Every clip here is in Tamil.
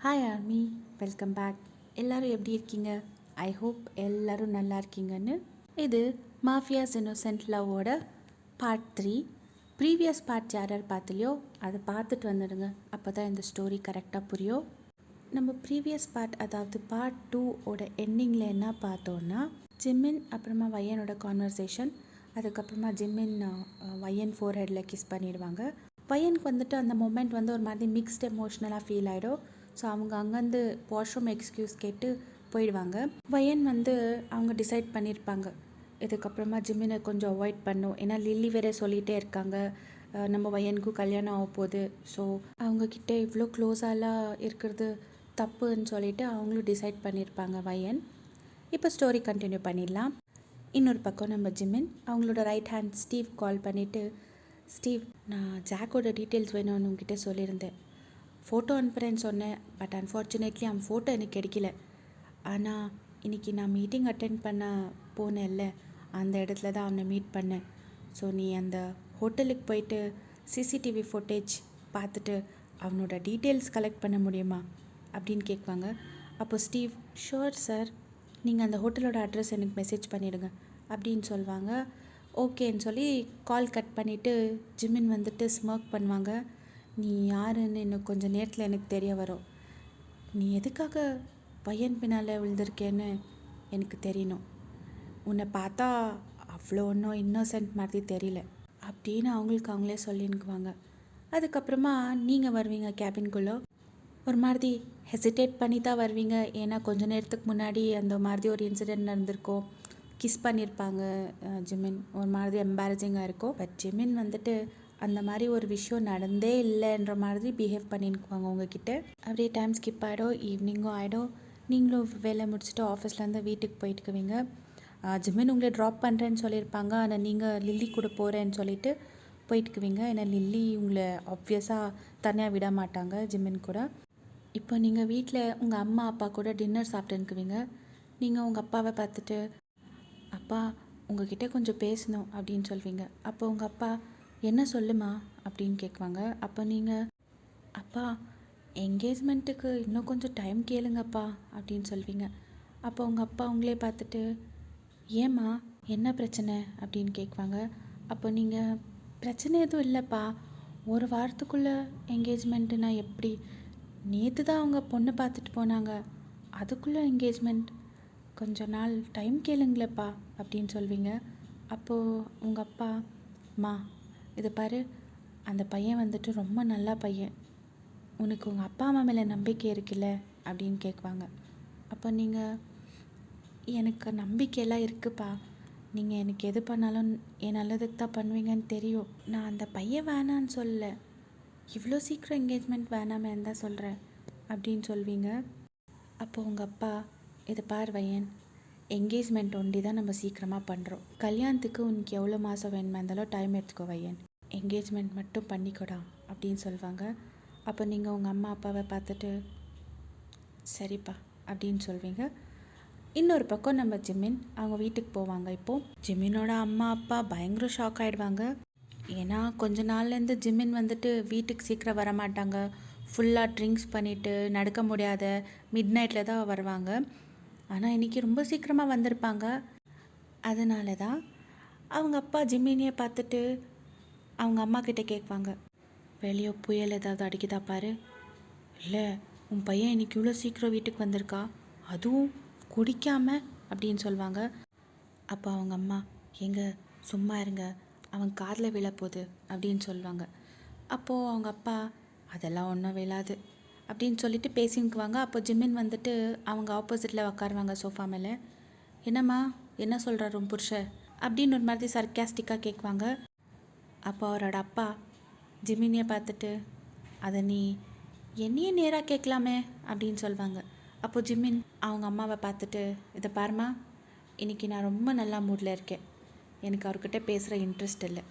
Hi army, welcome back. எல்லோரும் எப்படி இருக்கீங்க? ஐ ஹோப் எல்லோரும் நல்லா இருக்கீங்கன்னு. இது மாஃபியாஸ் இன்னோசென்ட் லவ்வோட பார்ட் 3. ப்ரீவியஸ் பார்ட் யார் பார்த்துலையோ அதை பார்த்துட்டு வந்துடுங்க. அப்போ தான் இந்த ஸ்டோரி கரெக்டாக புரியும். நம்ம ப்ரீவியஸ் பார்ட், அதாவது பார்ட் 2 ஓட எண்டிங்கில் என்ன பார்த்தோன்னா, ஜிம்மின் அப்புறமா வையனோட கான்வர்சேஷன். அதுக்கப்புறமா ஜிம்மின் வையன் ஃபோர் ஹெட்டில் கிஸ் பண்ணிடுவாங்க. பையனுக்கு வந்துட்டு அந்த மொமெண்ட் வந்து ஒரு மாதிரி மிக்ஸ்ட் எமோஷ்னலாக ஃபீல் ஆகிடும். ஸோ அவங்க அங்கேருந்து வாஷ்ரூம் எக்ஸ்கியூஸ் கேட்டு போயிடுவாங்க. பையன் வந்து அவங்க டிசைட் பண்ணியிருப்பாங்க, இதுக்கப்புறமா ஜிம்மினை கொஞ்சம் அவாய்ட் பண்ணும். ஏன்னா லில்லி வேற சொல்லிகிட்டே இருக்காங்க, நம்ம பையனுக்கும் கல்யாணம் ஆக போகுது. ஸோ அவங்கக்கிட்ட இவ்வளோ க்ளோஸாலாம் இருக்கிறது தப்புன்னு சொல்லிட்டு அவங்களும் டிசைட் பண்ணியிருப்பாங்க பையன். இப்போ ஸ்டோரி கண்டினியூ பண்ணிடலாம். இன்னொரு பக்கம் நம்ம ஜிம்மின் அவங்களோட ரைட் ஹேண்ட் ஸ்டீவ் கால் பண்ணிவிட்டு, ஸ்டீவ், நான் ஜாக்கோட டீட்டெயில்ஸ் வேணும்னு உங்ககிட்ட சொல்லியிருந்தேன். ஃபோட்டோ அனுப்புகிறேன்னு சொன்னேன், பட் அன்ஃபார்ச்சுனேட்லி அவன் ஃபோட்டோ எனக்கு கிடைக்கல. ஆனால் இன்றைக்கி நான் மீட்டிங் அட்டென்ட் பண்ண போனேன்ல, அந்த இடத்துல தான் அவனை மீட் பண்ணேன். ஸோ நீ அந்த ஹோட்டலுக்கு போயிட்டு சிசிடிவி ஃபுட்டேஜ் பார்த்துட்டு அவனோட டீட்டெயில்ஸ் கலெக்ட் பண்ண முடியுமா அப்படின்னு கேட்குவாங்க. அப்போ ஸ்டீவ், ஷோர் சார், நீங்கள் அந்த ஹோட்டலோட அட்ரஸ் எனக்கு மெசேஜ் பண்ணிவிடுங்க அப்படின்னு சொல்லுவாங்க. ஓகேன்னு சொல்லி கால் கட் பண்ணிவிட்டு ஜிம்மின் வந்துட்டு ஸ்மோக் பண்ணுவாங்க. நீ யாருன்னு இன்னும் கொஞ்சம் நேரத்தில் எனக்கு தெரிய வரும். நீ எதுக்காக பையன் பின்னால் விழுந்திருக்கேன்னு எனக்கு தெரியணும். உன்னை பார்த்தா அவ்வளோ ஒன்றும் இன்னோசென்ட் மாதிரி தெரியல அப்படின்னு அவங்களே சொல்லினுக்குவாங்க. அதுக்கப்புறமா நீங்கள் வருவீங்க கேபின்குள்ளே. ஒரு மாதிரி ஹெசிடேட் பண்ணி தான் வருவீங்க. ஏன்னா கொஞ்சம் நேரத்துக்கு முன்னாடி அந்த மாதிரி ஒரு இன்சிடெண்ட் நடந்திருக்கோம். கிஸ் பண்ணியிருப்பாங்க ஜிமின். ஒரு மாதிரி எம்பாரசிங்காக இருக்கும். பட் ஜிமின் வந்துட்டு அந்த மாதிரி ஒரு விஷயம் நடந்தே இல்லைன்ற மாதிரி பிஹேவ் பண்ணிக்குவாங்க உங்ககிட்ட. அப்படியே டைம் ஸ்கிப் ஆகிடும், ஈவினிங்கும் ஆகிடும். நீங்களும் வேலை முடிச்சுட்டு ஆஃபீஸ்லேருந்து வீட்டுக்கு போயிட்டுக்குவீங்க. ஜிமின் உங்களை ட்ராப் பண்ணுறேன்னு சொல்லியிருப்பாங்க, ஆனால் நீங்கள் லில்லி கூட போகிறேன்னு சொல்லிட்டு போயிட்டுக்குவீங்க. ஏன்னா லில்லி உங்களை ஆப்வியஸாக தனியாக விட மாட்டாங்க ஜிமின் கூட. இப்போ நீங்கள் வீட்டில் உங்கள் அம்மா அப்பா கூட டின்னர் சாப்பிட்டுக்குவீங்க. நீங்கள் உங்கள் அப்பாவை பார்த்துட்டு, அப்பா உங்ககிட்ட கொஞ்சம் பேசணும் அப்படின்னு சொல்வீங்க. அப்போ உங்கள் அப்பா, என்ன சொல்லுமா அப்படின்னு கேட்குவாங்க. அப்போ நீங்கள், அப்பா என்கேஜ்மெண்ட்டுக்கு இன்னும் கொஞ்சம் டைம் கேளுங்கப்பா அப்படின்னு சொல்வீங்க. அப்போ உங்கள் அப்பா உங்களே பார்த்துட்டு, ஏம்மா என்ன பிரச்சனை அப்படின்னு கேட்குவாங்க. அப்போ நீங்கள், பிரச்சனை எதுவும் இல்லைப்பா, ஒரு வாரத்துக்குள்ளே என்கேஜ்மெண்ட்டுனா எப்படி? நேற்று தான் அவங்க பொண்ணு பார்த்துட்டு போனாங்க, அதுக்குள்ளே என்கேஜ்மெண்ட், கொஞ்ச நாள் டைம் கேளுங்களேப்பா அப்படின்னு சொல்வீங்க. அப்போது உங்கள் அப்பா, மா இதை பாரு, அந்த பையன் வந்துட்டு ரொம்ப நல்ல பையன், உனக்கு உங்கள் அப்பா அம்மா மேலே நம்பிக்கை இருக்குல்ல அப்படின்னு கேட்குவாங்க. அப்போ நீங்கள், எனக்கு நம்பிக்கையெல்லாம் இருக்குப்பா, நீங்கள் எனக்கு எது பண்ணாலும் என் நல்லதுக்கு தான் பண்ணுவீங்கன்னு தெரியும். நான் அந்த பையன் வேணான்னு சொல்லலை, இவ்வளோ சீக்கிரம் என்கேஜ்மெண்ட் வேணாமேன்னு தான் சொல்கிறேன் அப்படின்னு சொல்வீங்க. அப்போ உங்கள் அப்பா, இதை பார் வையன், என்கேஜ்மெண்ட் ஒண்டி தான் நம்ம சீக்கிரமாக பண்ணுறோம். கல்யாணத்துக்கு உனக்கு எவ்வளோ மாதம் வேணுமா இருந்தாலும் டைம் எடுத்துக்கோ வையன், என்கேஜ்மெண்ட் மட்டும் பண்ணிக்கூடா அப்படின்னு சொல்லுவாங்க. அப்போ நீங்கள் உங்கள் அம்மா அப்பாவை பார்த்துட்டு, சரிப்பா அப்படின்னு சொல்வீங்க. இன்னொரு பக்கம் நம்ம ஜிமின் அவங்க வீட்டுக்கு போவாங்க. இப்போது ஜிமினோட அம்மா அப்பா பயங்கர ஷாக் ஆகிடுவாங்க. ஏன்னா கொஞ்ச நாள்லேருந்து ஜிமின் வந்துட்டு வீட்டுக்கு சீக்கிரம் வர மாட்டாங்க. ஃபுல்லாக ட்ரிங்க்ஸ் பண்ணிவிட்டு நடக்க முடியாத மிட் நைட்டில் தான் வருவாங்க. ஆனால் இன்றைக்கி ரொம்ப சீக்கிரமாக வந்திருப்பாங்க. அதனால தான் அவங்க அப்பா ஜிமினியை பார்த்துட்டு அவங்க அம்மா கிட்டே கேட்பாங்க, வெளியே புயல் ஏதாவது அடிக்குதா பாரு, இல்லை உன் பையன் இன்றைக்கி இவ்வளோ சீக்கிரம் வீட்டுக்கு வந்திருக்கா, அதுவும் குடிக்காம அப்படின்னு சொல்லுவாங்க. அப்போ அவங்க அம்மா, எங்க சும்மா இருங்க, அவன் காதில் விழப்போகுது அப்படின்னு சொல்லுவாங்க. அப்போது அவங்க அப்பா, அதெல்லாம் ஒன்றும் விழாது அப்படின்னு சொல்லிட்டு பேசிக்குவாங்க. அப்போ ஜிமின் வந்துட்டு அவங்க ஆப்போசிட்டில் உட்காருவாங்க சோஃபா மேலே. என்னம்மா என்ன சொல்கிறார் உன் புருஷன் அப்படின்னு ஒரு மாதிரி சர்க்காஸ்டிக்காக கேட்குவாங்க. அப்போ அவரோட அப்பா ஜிமினியை பார்த்துட்டு, அதை நீ என்னையே நேராக கேட்கலாமே அப்படின்னு சொல்லுவாங்க. அப்போது ஜிமின் அவங்க அம்மாவை பார்த்துட்டு, இதை பாருமா, இன்றைக்கி நான் ரொம்ப நல்லா மூடில் இருக்கேன், எனக்கு அவர்கிட்ட பேசுகிற இன்ட்ரெஸ்ட் இல்லை,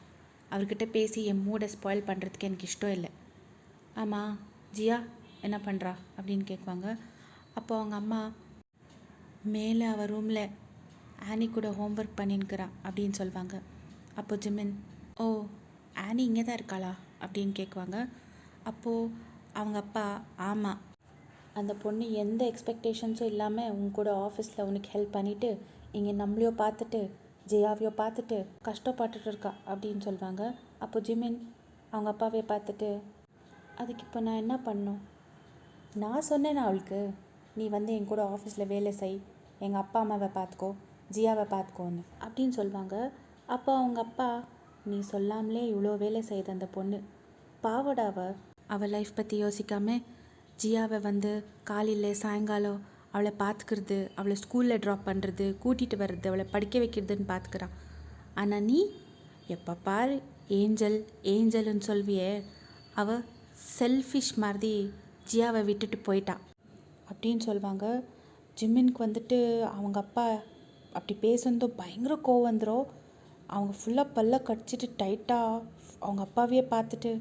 அவர்கிட்ட பேசி என் மூடை ஸ்பாயில் பண்ணுறதுக்கு எனக்கு இஷ்டம் இல்லை. ஆமாம் ஜியா என்ன பண்ணுறா அப்படின்னு கேட்குவாங்க. அப்போ அவங்க அம்மா, மேலே அவள் ரூமில் ஆனி கூட ஹோம்ஒர்க் பண்ணின்னுக்கிறா அப்படின்னு சொல்லுவாங்க. அப்போ ஜிமின், ஓ ஆனி இங்கே தான் இருக்காளா அப்படின்னு கேட்குவாங்க. அப்போது அவங்க அப்பா, ஆமாம், அந்த பொண்ணு எந்த எக்ஸ்பெக்டேஷன்ஸும் இல்லாமல் உன் கூட ஆஃபீஸில் உனக்கு ஹெல்ப் பண்ணிவிட்டு இங்கே நம்மளையோ பார்த்துட்டு ஜெயாவையோ பார்த்துட்டு கஷ்டப்பட்டுட்டு இருக்கா அப்படின்னு சொல்லுவாங்க. அப்போ ஜிமின் அவங்க அப்பாவே பார்த்துட்டு, அதுக்கு இப்போ நான் என்ன பண்ணணும்? நான் சொன்னேன்னா அவளுக்கு, நீ வந்து என் கூட ஆஃபீஸில் வேலை செய், எங்கள் அப்பா அம்மாவை பார்த்துக்கோ, ஜியாவை பார்த்துக்கோன்னு அப்படின்னு சொல்லுவாங்க. அப்போ அவங்க அப்பா, நீ சொல்லாமலே இவ்வளோ வேலை செய்யுது அந்த பொண்ணு, பாவடாவ, அவள் லைஃப் பற்றி யோசிக்காமல் ஜியாவை வந்து காலையில் சாயங்காலம் அவளை பார்த்துக்கிறது, அவளை ஸ்கூலில் ட்ராப் பண்ணுறது, கூட்டிகிட்டு வர்றது, அவளை படிக்க வைக்கிறதுன்னு பார்த்துக்கிறான். ஆனால் நீ எப்போ பாரு ஏஞ்சல் ஏஞ்சல்னு சொல்வியே, அவள் செல்ஃபிஷ் மாதிரி ஜியாவை விட்டுட்டு போயிட்டா அப்படின்னு சொல்லுவாங்க. ஜிம்மினுக்கு வந்துட்டு அவங்க அப்பா அப்படி பேசுனதும் பயங்கர கோவம் வந்துடும். அவங்க ஃபுல்லாக பல்ல கடிச்சிட்டு டைட்டாக அவங்க அப்பாவையே பார்த்துட்டு,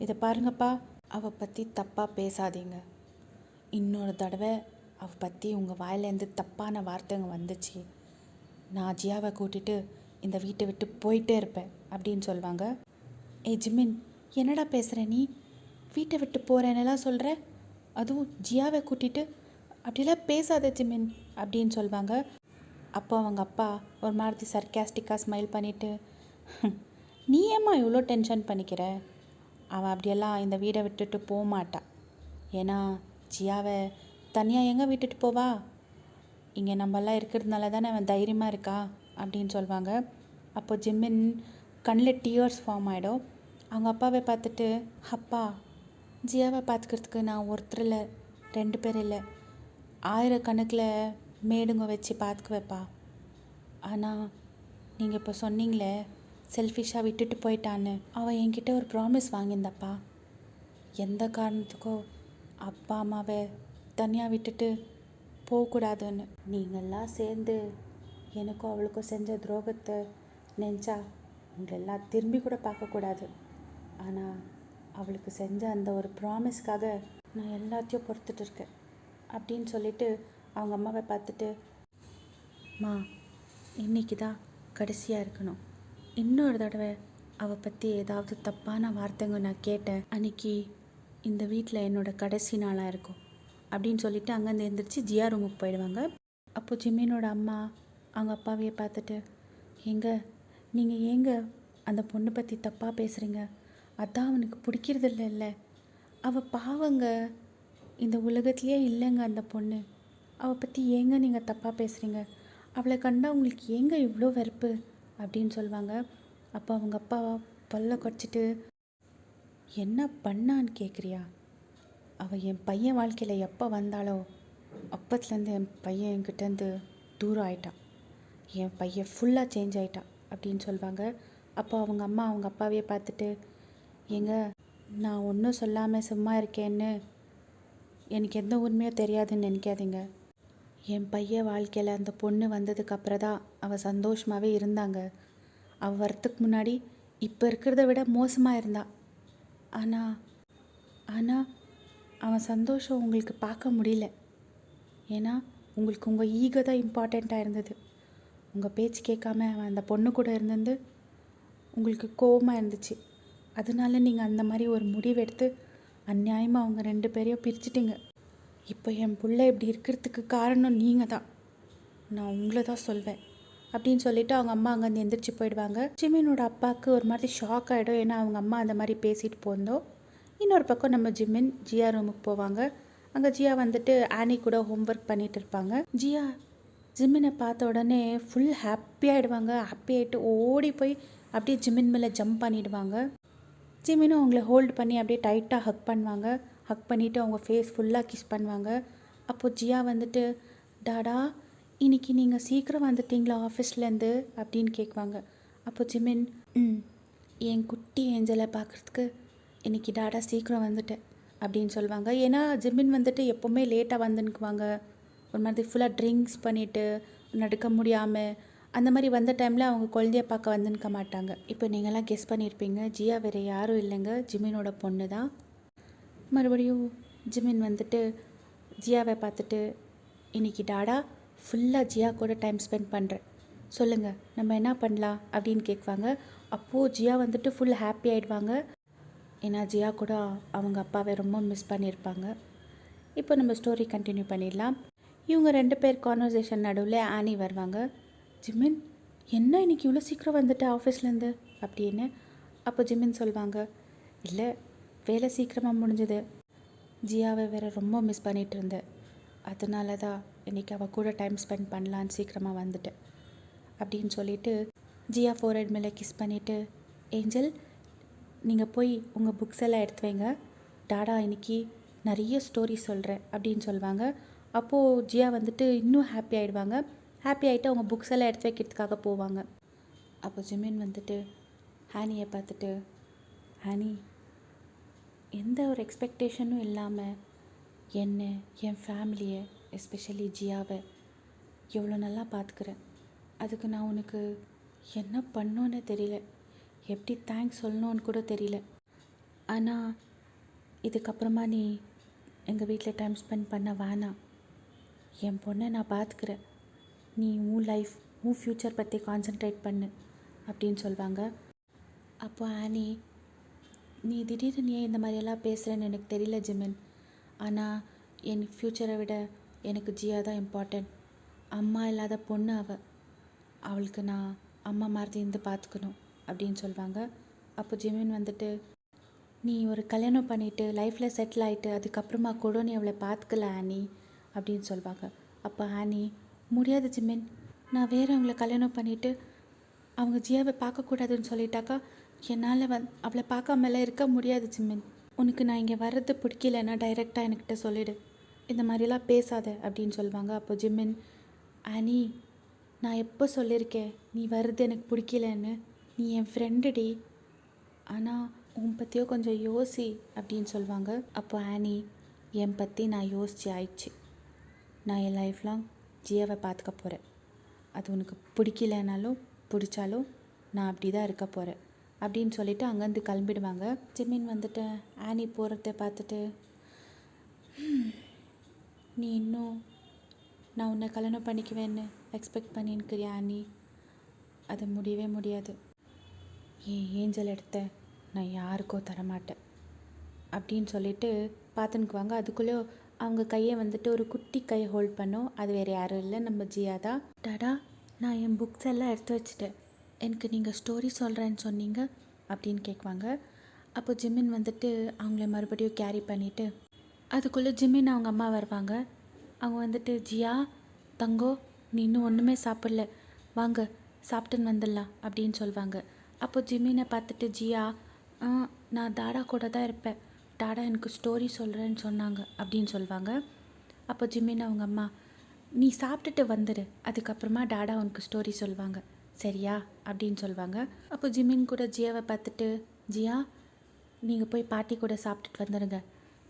இதை பாருங்கப்பா, அவள் பற்றி தப்பாக பேசாதீங்க, இன்னொரு தடவை அவள் பற்றி உங்கள் வாயிலேருந்து தப்பான வார்த்தைங்க வந்துச்சு, நான் ஜியாவை கூட்டிகிட்டு இந்த வீட்டை விட்டு போயிட்டே இருப்பேன் அப்படின்னு சொல்லுவாங்க. ஏய் ஜிமின், என்னடா பேசுகிற நீ? வீட்டை விட்டு போகிறேன்னெல்லாம் சொல்கிற, அதுவும் ஜியாவை கூட்டிகிட்டு? அப்படிலாம் பேசாத ஜிமின் அப்படின்னு சொல்லுவாங்க. அப்போ அவங்க அப்பா ஒரு மாதிரி சர்க்காஸ்டிக்காக ஸ்மைல் பண்ணிவிட்டு, நீ ஏம்மா இவ்வளோ டென்ஷன் பண்ணிக்கிற? அவன் அப்படியெல்லாம் இந்த வீடை விட்டுட்டு போக மாட்டான். ஏன்னா ஜியாவை தனியாக எங்கே விட்டுட்டு போவா? இங்கே நம்மெல்லாம் இருக்கிறதுனால தானே அவன் தைரியமாக இருக்கா அப்படின்னு சொல்லுவாங்க. அப்போ ஜிம்மின் கண்ணில் டியர்ஸ் ஃபார்ம் ஆகிடும். அவங்க அப்பாவை பார்த்துட்டு, அப்பா, ஜியாவை பார்த்துக்கிறதுக்கு நான் ஒருத்தர் இல்லை, 2 பேர் இல்லை, 1000 கணக்கில் மேடுங்க வச்சு பார்த்துக்குவேப்பா. ஆனால் நீங்கள் இப்போ சொன்னீங்களே செல்ஃபிஷாக விட்டுட்டு போயிட்டான்னு, அவன் என்கிட்ட ஒரு ப்ராமிஸ் வாங்கியிருந்தாப்பா, எந்த காரணத்துக்கோ அப்பா அம்மாவை தனியாக விட்டுட்டு போகக்கூடாதுன்னு. நீங்கள்லாம் சேர்ந்து எனக்கும் அவளுக்கும் செஞ்ச துரோகத்தை நினச்சா உங்களெல்லாம் திரும்பி கூட பார்க்கக்கூடாது. ஆனால் அவளுக்கு செஞ்ச அந்த ஒரு ப்ராமிஸ்க்காக நான் எல்லாத்தையும் பொறுத்துட்டு இருக்கேன் அப்படின்னு சொல்லிட்டு அவங்க அம்மாவை பார்த்துட்டு, மா, இன்றைக்கி தான் கடைசியாக இருக்கணும், இன்னொரு தடவை அவள் பற்றி ஏதாவது தப்பான வார்த்தைங்க நான் கேட்டேன், அன்றைக்கி இந்த வீட்டில் என்னோடய கடைசி நாளாக இருக்கும் அப்படின்னு சொல்லிவிட்டு அங்கேருந்து எழுந்திரிச்சு ஜியா ரூமுக்கு போயிடுவாங்க. அப்போது ஜிம்மினோட அம்மா அவங்க அப்பாவையே பார்த்துட்டு, நீங்கள் ஏங்க அந்த பொண்ணை பற்றி தப்பாக பேசுகிறீங்க? அதான் அவனுக்கு பிடிக்கிறதில்ல இல்லை, அவள் பாவங்க, இந்த உலகத்துலேயே இல்லைங்க அந்த பொண்ணு, அவள் பற்றி ஏங்க நீங்கள் தப்பாக பேசுகிறீங்க? அவளை கண்டா உங்களுக்கு ஏங்க இவ்வளோ வெறுப்பு அப்படின்னு சொல்லுவாங்க. அப்போ அவங்க அப்பா பல்ல கடிச்சிட்டு, என்ன பண்ணான்னு கேட்குறியா? அவள் என் பையன் வாழ்க்கையில் எப்போ வந்தாலோ அப்பத்துலேருந்து என் பையன் என்கிட்டேருந்து தூரம் ஆயிட்டான், என் பையன் ஃபுல்லாக சேஞ்ச் ஆகிட்டான் அப்படின்னு சொல்லுவாங்க. அப்போ அவங்க அம்மா அவங்க அப்பாவையே பார்த்துட்டு, நான் ஒன்றும் சொல்லாமல் சும்மா இருக்கேன்னு எனக்கு எந்த உண்மையும் தெரியாதுன்னு நினைக்காதீங்க. என் பையன் வாழ்க்கையில் அந்த பொண்ணு வந்ததுக்கப்புறம் தான் அவள் சந்தோஷமாகவே இருந்தாங்க. அவள் வரத்துக்கு முன்னாடி இப்போ இருக்கிறத விட மோசமாக இருந்தா. ஆனால் அவன் சந்தோஷம் உங்களுக்கு பார்க்க முடியல. ஏன்னா உங்களுக்கு உங்கள் ஈகோ தான் இம்பார்ட்டண்ட்டாக இருந்தது. உங்கள் பேச்சு கேட்காம அவன் அந்த பொண்ணு கூட இருந்தது உங்களுக்கு கோபமாக இருந்துச்சு. அதனால நீங்கள் அந்த மாதிரி ஒரு முடிவெடுத்து அநியாயமாக அவங்க 2 பேரையும் பிரிச்சிட்டிங்க. இப்போ என் பிள்ளை இப்படி இருக்கிறதுக்கு காரணம் நீங்கள் தான், நான் உங்களை தான் சொல்வேன் அப்படின்னு சொல்லிவிட்டு அவங்க அம்மா அங்கேருந்து எந்திரிச்சு போயிடுவாங்க. ஜிம்மினோட அப்பாவுக்கு ஒரு மாதிரி ஷாக் ஆகிடும். ஏன்னா அவங்க அம்மா அந்த மாதிரி பேசிட்டு போந்தோம். இன்னொரு பக்கம் நம்ம ஜிம்மின் ஜியா ரூமுக்கு போவாங்க. அங்கே ஜியா வந்துட்டு ஆனி கூட ஹோம்ஒர்க் பண்ணிகிட்டு இருப்பாங்க. ஜியா ஜிம்மினை பார்த்த உடனே ஃபுல் ஹாப்பி ஆகிடுவாங்க. ஹாப்பி ஆகிட்டு ஓடி போய் அப்படியே ஜிம்மின் மேலே ஜம்ப் பண்ணிவிடுவாங்க. ஜிம்மினும் அவங்கள ஹோல்டு பண்ணி அப்படியே டைட்டாக ஹக் பண்ணுவாங்க. ஹக் பண்ணிவிட்டு அவங்க ஃபேஸ் ஃபுல்லாக கிஸ் பண்ணுவாங்க. அப்போது ஜியா வந்துட்டு, டாடா, இன்னைக்கு நீங்கள் சீக்கிரம் வந்துட்டீங்களா ஆஃபீஸ்லேருந்து அப்படின்னு கேட்குவாங்க. அப்போ ஜிமின், என் குட்டி ஏஞ்சலை பார்க்குறதுக்கு இன்றைக்கி டாடா சீக்கிரம் வந்துட்டேன் அப்படின்னு சொல்லுவாங்க. ஏன்னா ஜிமின் வந்துட்டு எப்போவுமே லேட்டாக வந்துன்னுக்குவாங்க. ஒரு மாதிரி ஃபுல்லாக ட்ரிங்க்ஸ் பண்ணிவிட்டு நடக்க முடியாமல் அந்த மாதிரி வந்த டைமில் அவங்க குழந்தைய பார்க்க வந்துன்னுக்க மாட்டாங்க. இப்போ நீங்களாம் கெஸ் பண்ணியிருப்பீங்க, ஜியா வேறு யாரும் இல்லைங்க, ஜிமினோட பொண்ணு தான். மறுபடியும் ஜிமின் வந்துட்டு ஜியாவை பார்த்துட்டு, இன்றைக்கி டாடா ஃபுல்லாக ஜியா கூட டைம் ஸ்பெண்ட் பண்ணுறேன், சொல்லுங்கள் நம்ம என்ன பண்ணலாம் அப்படின்னு கேட்குவாங்க. அப்போது ஜியா வந்துட்டு ஃபுல் ஹாப்பி ஆகிடுவாங்க. ஏன்னா ஜியா கூட அவங்க அப்பாவை ரொம்ப மிஸ் பண்ணியிருப்பாங்க. இப்போ நம்ம ஸ்டோரி கண்டினியூ பண்ணிடலாம். இவங்க 2 பேர் கான்வர்சேஷன் நடுவில் ஆனி வருவாங்க. ஜிமின், என்ன இன்னைக்கு இவ்வளோ சீக்கிரம் வந்துட்டு ஆஃபீஸ்லேருந்து அப்படின்னு. அப்போ ஜிமின் சொல்லுவாங்க, இல்லை வேலை சீக்கிரமாக முடிஞ்சது, ஜியாவை வேறு ரொம்ப மிஸ் பண்ணிகிட்டு இருந்தேன், அதனால தான் இன்றைக்கி அவள் கூட டைம் ஸ்பெண்ட் பண்ணலான்னு சீக்கிரமாக வந்துட்டேன் அப்படின்னு சொல்லிட்டு ஜியா ஃபோர்ஹெட் மேலே கிஸ் பண்ணிவிட்டு, ஏஞ்சல் நீங்கள் போய் உங்கள் புக்ஸ் எல்லாம் எடுத்து வைங்க, டாடா இன்னைக்கு நிறைய ஸ்டோரி சொல்கிறேன் அப்படின்னு சொல்லுவாங்க. அப்போது ஜியா வந்துட்டு இன்னும் ஹாப்பி ஆகிடுவாங்க. ஹாப்பி ஆகிட்டு அவங்க புக்ஸ் எல்லாம் எடுத்து வைக்கிறதுக்காக போவாங்க. அப்போ ஜிமின் வந்துட்டு ஹானியை பார்த்துட்டு, ஹானி எந்த ஒரு எக்ஸ்பெக்டேஷனும் இல்லாமல் என்னை, என் ஃபேமிலியை, எஸ்பெஷலி ஜியாவை எவ்வளோ நல்லா பார்த்துக்கிறேன், அதுக்கு நான் உனக்கு என்ன பண்ணோன்னு தெரியல, எப்படி தேங்க்ஸ் சொல்லணும்னு கூட தெரியல. ஆனால் இதுக்கப்புறமா நீ எங்கள் வீட்டில் டைம் ஸ்பெண்ட் பண்ண வேணாம், என் பொண்ணை நான் பார்த்துக்கிறேன், நீ உன் லைஃப் உன் ஃப்யூச்சர் பற்றி கான்சென்ட்ரேட் பண்ணு அப்படின்னு சொல்லுவாங்க. அப்போ ஆனி, நீ திடீர்னு ஏன் இந்த மாதிரியெல்லாம் பேசுகிறேன்னு எனக்கு தெரியல ஜிமின், ஆனால் என் ஃப்யூச்சரை விட எனக்கு ஜியா தான் இம்பார்ட்டண்ட், அம்மா இல்லாத பொண்ணு அவளுக்கு நான் அம்மா மாதிரி இருந்து பார்த்துக்கணும் அப்படின்னு சொல்லுவாங்க. அப்போ ஜிமின் வந்துட்டு, நீ ஒரு கல்யாணம் பண்ணிவிட்டு லைஃப்பில் செட்டில் ஆகிட்டு அதுக்கப்புறமா கூட நீ அவளை பார்த்துக்கல ஆனி அப்படின்னு சொல்லுவாங்க. அப்போ ஆனி, முடியாது ஜிமின், நான் வேறவங்களை கல்யாணம் பண்ணிவிட்டு அவங்க ஜியாவை பார்க்கக்கூடாதுன்னு சொல்லிட்டாக்கா என்னால் அவளை பார்க்காமலாம் இருக்க முடியாது ஜிமின், உனக்கு நான் இங்கே வர்றது பிடிக்கலன்னா டைரெக்டாக என்கிட்ட சொல்லிவிடு, இந்த மாதிரிலாம் பேசாத அப்படின்னு சொல்லுவாங்க. அப்போ ஜிமின், ஆனி நான் எப்போ சொல்லியிருக்கேன் நீ வர்றது எனக்கு பிடிக்கலன்னு, நீ என் ஃப்ரெண்டுடி, ஆனால் உன் பற்றியோ கொஞ்சம் யோசி அப்படின்னு சொல்லுவாங்க. அப்போ ஆனி, என் பற்றி நான் யோசிச்சு ஆயிடுச்சு, நான் என் லைஃப் லாங் ஜியாவை பார்த்துக்க போகிறேன், அது உனக்கு பிடிக்கலனாலும் பிடிச்சாலும் நான் அப்படி தான் இருக்க போகிறேன் அப்படின்னு சொல்லிவிட்டு அங்கேருந்து கிளம்பிடுவாங்க. ஜிமின் வந்துட்டு ஆனி போகிறத பார்த்துட்டு, நீ இன்னும் நான் உன்னை கல்யாணம் பண்ணிக்குவேன்னு எக்ஸ்பெக்ட் பண்ணியிருக்கிறியா ஆனி, அது முடியவே முடியாது, என் ஏஞ்சல் எடுத்த நான் யாருக்கோ தரமாட்டேன் அப்படின்னு சொல்லிட்டு பார்த்துனுக்குவாங்க. அதுக்குள்ளே அவங்க கையை வந்துட்டு ஒரு குட்டி கையை ஹோல்ட் பண்ணோம், அது வேறு யாரும் இல்லை, நம்ம ஜியா தான். டாடா, நான் என் புக்ஸ் எல்லாம் எடுத்து வச்சுட்டேன், எனக்கு நீங்கள் ஸ்டோரி சொல்கிறேன்னு சொன்னீங்க அப்படின்னு கேட்குவாங்க. அப்போ ஜிமின் வந்துட்டு அவங்கள மறுபடியும் கேரி பண்ணிவிட்டு, அதுக்குள்ளே ஜிமின் அவங்க அம்மா வருவாங்க. அவங்க வந்துட்டு, ஜியா தங்கோ, நீ இன்னும் ஒன்றுமே சாப்பிடல, வாங்க சாப்பிட்டுன்னு வந்துடலாம் அப்படின்னு சொல்லுவாங்க. அப்போ ஜிமினை பார்த்துட்டு ஜியா, நான் டாடா கூட தான் இருப்பேன், டாடா எனக்கு ஸ்டோரி சொல்கிறேன்னு சொன்னாங்க அப்படின்னு சொல்லுவாங்க. அப்போ ஜிமின் அவங்க அம்மா, நீ சாப்பிட்டுட்டு வந்துடு, அதுக்கப்புறமா டாடா உனக்கு ஸ்டோரி சொல்லுவாங்க சரியா அப்படின்னு சொல்லுவாங்க. அப்போ ஜிமின் கூட ஜியாவை பார்த்துட்டு, ஜியா நீங்கள் போய் பாட்டி கூட சாப்பிட்டுட்டு வந்துடுங்க,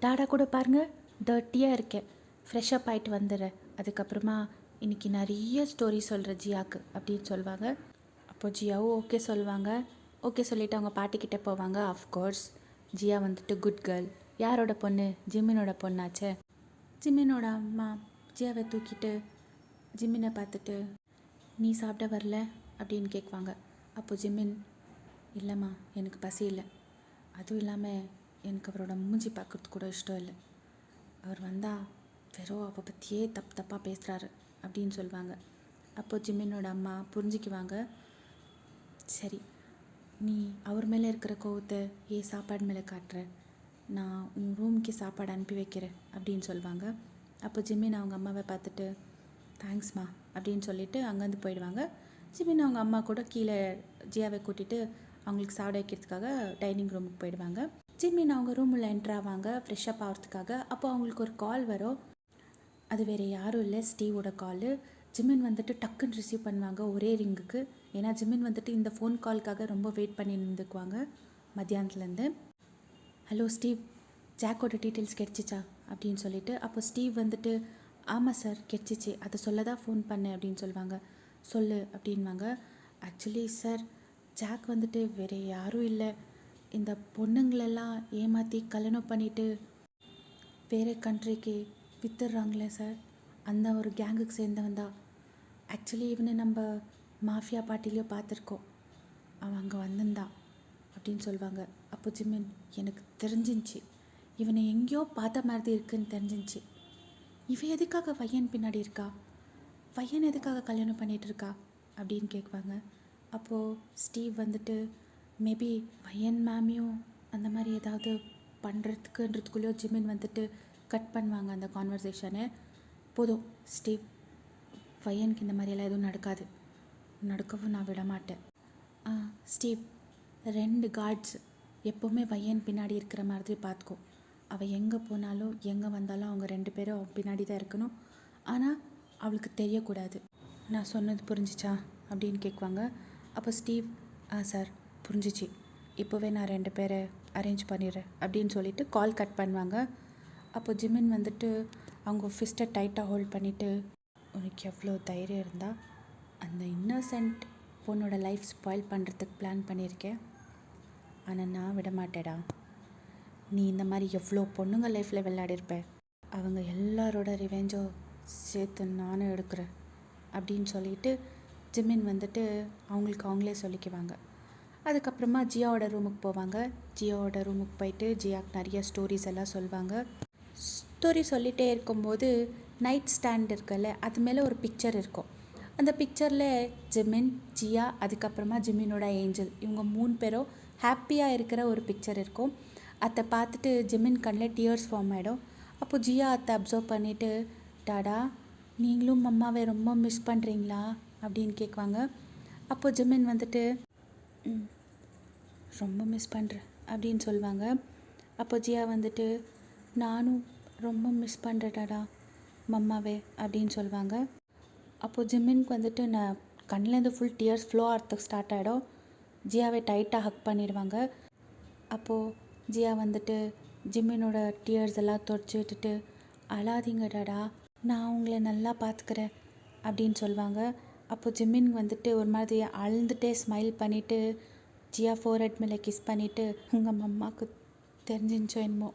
டாடா கூட பாருங்கள் டர்ட்டியாக இருக்கேன், ஃப்ரெஷ்ஷப் ஆகிட்டு வந்துடுறேன், அதுக்கப்புறமா இன்றைக்கி நிறைய ஸ்டோரி சொல்கிற ஜியாவுக்கு அப்படின்னு சொல்லுவாங்க. அப்போ ஜியாவும் ஓகே சொல்லுவாங்க. ஓகே சொல்லிவிட்டு அவங்க பாட்டிக்கிட்டே போவாங்க. ஆஃப்கோர்ஸ் ஜியா வந்துட்டு குட் கேர்ள், யாரோட பொண்ணு, ஜிமினோட பொண்ணாச்சே. ஜிமினோட அம்மா ஜியாவை தூக்கிட்டு ஜிமினை பார்த்துட்டு, நீ சாப்பிட வரல அப்படின்னு கேட்குவாங்க. அப்போ ஜிமின், இல்லைம்மா எனக்கு பசி இல்லை, அதுவும் இல்லாமல் எனக்கு அவரோட மூஞ்சி பார்க்குறதுக்கு கூட இஷ்டம் இல்லை, அவர் வந்தால் வெறும் அவள் பற்றியே தப்பாக பேசுகிறாரு அப்படின்னு சொல்லுவாங்க. அப்போ ஜிமினோட அம்மா புரிஞ்சிக்குவாங்க, சரி நீ அவர் மேலே இருக்கிற கோவத்தை ஏன் சாப்பாடு மேலே காட்டுற, நான் உன் ரூமுக்கு சாப்பாடு அனுப்பி வைக்கிறேன் அப்படின்னு சொல்லுவாங்க. அப்போ ஜிமின் அவங்க அம்மாவை பார்த்துட்டு, தேங்க்ஸ்மா அப்படின்னு சொல்லிவிட்டு அங்கேருந்து போயிடுவாங்க. ஜிமின் அவங்க அம்மா கூட கீழே ஜியாவை கூட்டிகிட்டு அவங்களுக்கு சாப்பிட வைக்கிறதுக்காக டைனிங் ரூமுக்கு போயிடுவாங்க. ஜிமின் அவங்க ரூமில் என்ட்ரு ஆவாங்க ஃப்ரெஷ்ஷப் ஆகிறதுக்காக. அப்போ அவங்களுக்கு ஒரு கால் வரும். அது வேறு யாரும் இல்லை, ஸ்டீவோட காலு. ஜிமின் வந்துட்டு டக்குன்னு ரிசீவ் பண்ணுவாங்க ஒரே ரிங்குக்கு. ஏன்னா ஜிமின் வந்துட்டு இந்த ஃபோன் கால்க்காக ரொம்ப வெயிட் பண்ணி நின்றுக்குவாங்க மத்தியானத்துலேருந்து. ஹலோ ஸ்டீவ், ஜாக்கோட டீட்டெயில்ஸ் கிடச்சிச்சா அப்படின்னு சொல்லிட்டு. அப்போ ஸ்டீவ் வந்துட்டு, ஆமாம் சார் கிடச்சிச்சு, அதை சொல்ல தான் ஃபோன் பண்ணேன் அப்படின்னு சொல்லுவாங்க. சொல்லு அப்படின்வாங்க. ஆக்சுவலி சார், ஜாக் வந்துட்டு வேறு யாரும் இல்லை, இந்த பொண்ணுங்களெல்லாம் ஏமாற்றி கல்யாணம் பண்ணிவிட்டு வேறு கண்ட்ரிக்கு வித்துடுறாங்களே சார், அந்த ஒரு கேங்குக்கு சேர்ந்தவன் தான். ஆக்சுவலி இவனை நம்ம மாஃபியா பார்ட்டிலையோ பார்த்துருக்கோம், அவன் அங்கே வந்திருந்தான் அப்படின்னு சொல்லுவாங்க. அப்போ ஜிமின், எனக்கு தெரிஞ்சிச்சு, இவனை எங்கேயோ பார்த்த மாதிரி இருக்குன்னு தெரிஞ்சிச்சு, இவ எதுக்காக பையன் பின்னாடி இருக்கா, பையன் எதுக்காக கல்யாணம் பண்ணிகிட்டு இருக்கா அப்படின்னு கேட்குவாங்க. அப்போது ஸ்டீவ் வந்துட்டு மேபி பையன் மேமியும் அந்த மாதிரி ஏதாவது பண்ணுறதுக்குன்றதுக்குள்ளேயோ ஜிமின் வந்துட்டு கட் பண்ணுவாங்க அந்த கான்வர்சேஷனை. போதும் ஸ்டீவ், பையனுக்கு இந்த மாதிரியெல்லாம் எதுவும் நடக்காது, நடக்கவும் நான் விட மாட்டேன். ஸ்டீவ், 2 கார்ட்ஸ் எப்போவுமே பையன் பின்னாடி இருக்கிற மாதிரி பார்த்துக்கோ. அவள் எங்கே போனாலும் எங்கே வந்தாலும் அவங்க 2 பேரும் அவன் பின்னாடி தான் இருக்கணும். ஆனால் அவளுக்கு தெரியக்கூடாது. நான் சொன்னது புரிஞ்சிச்சா அப்படின்னு கேட்குவாங்க. அப்போ ஸ்டீவ், சார் புரிஞ்சிச்சு, இப்போவே நான் 2 பேரை அரேஞ்ச் பண்ணிடுறேன் அப்படின்னு சொல்லிட்டு கால் கட் பண்ணுவாங்க. அப்போ ஜிமின் வந்துட்டு அவங்க ஃபிஸ்ட்டை டைட்டாக ஹோல்ட் பண்ணிவிட்டு, உனக்கு எவ்வளோ தைரியம் இருந்தால் அந்த இன்னசென்ட் பொண்ணோட லைஃப் ஸ்பாயில் பண்ணுறதுக்கு பிளான் பண்ணியிருக்கேன். ஆனால் நான் விட மாட்டேடா. நீ இந்த மாதிரி எவ்வளோ பொண்ணுங்க லைஃப்பில் விளையாடிருப்ப, அவங்க எல்லாரோட ரிவெஞ்சோ சேர்த்து நானும் எடுக்கிறேன் அப்படின்னு சொல்லிட்டு ஜிமின் வந்துட்டு அவங்களுக்கு அவங்களே சொல்லிக்குவாங்க. அதுக்கப்புறமா ஜியாவோட ரூமுக்கு போவாங்க. ஜியாவோட ரூமுக்கு போயிட்டு ஜியாவுக்கு நிறைய ஸ்டோரிஸ் எல்லாம் சொல்லுவாங்க. ஸ்டோரி சொல்லிகிட்டே இருக்கும்போது நைட் ஸ்டாண்ட் இருக்குல்ல, அது மேலே ஒரு பிக்சர் இருக்கும். அந்த பிக்சரில் ஜிமின், ஜியா, அதுக்கப்புறமா ஜிமினோட ஏஞ்சல், இவங்க 3 பேரும் ஹாப்பியாக இருக்கிற ஒரு பிக்சர் இருக்கும். அதை பார்த்துட்டு ஜிமின் கண்ணில் டியர்ஸ் ஃபார்ம் ஆகிடும். அப்போது ஜியா அதை அப்சர்வ் பண்ணிவிட்டு, டாடா நீங்களும் அம்மாவை ரொம்ப மிஸ் பண்ணுறீங்களா அப்படின்னு கேட்குவாங்க. அப்போது ஜிமின் வந்துட்டு ரொம்ப மிஸ் பண்ணுறேன் அப்படின்னு சொல்லுவாங்க. அப்போ ஜியா வந்துட்டு நானும் ரொம்ப மிஸ் பண்ணுறேன் டாடா மம்மாவே அப்படின்னு சொல்லுவாங்க. அப்போது ஜிமின்க்கு வந்துட்டு நான் கண்ணிலேருந்து ஃபுல் டியர்ஸ் ஃப்ளோ ஆகிறதுக்கு ஸ்டார்ட் ஆகிடும். ஜியாவை டைட்டாக ஹக் பண்ணிடுவாங்க. அப்போது ஜியா வந்துட்டு ஜிமினோட டியர்ஸ் எல்லாம் தொடச்சி விட்டுட்டு, அழாதீங்க டாடா, நான் உங்களை நல்லா பார்த்துக்கிறேன் அப்படின்னு சொல்லுவாங்க. அப்போ ஜிமின் வந்துட்டு ஒரு மாதிரி அழுந்துட்டே ஸ்மைல் பண்ணிவிட்டு ஜியா ஃபோர்ஹெட் மேலே கிஸ் பண்ணிவிட்டு, உங்கள் மம்மாவுக்கு தெரிஞ்சிச்சோ என்னமோ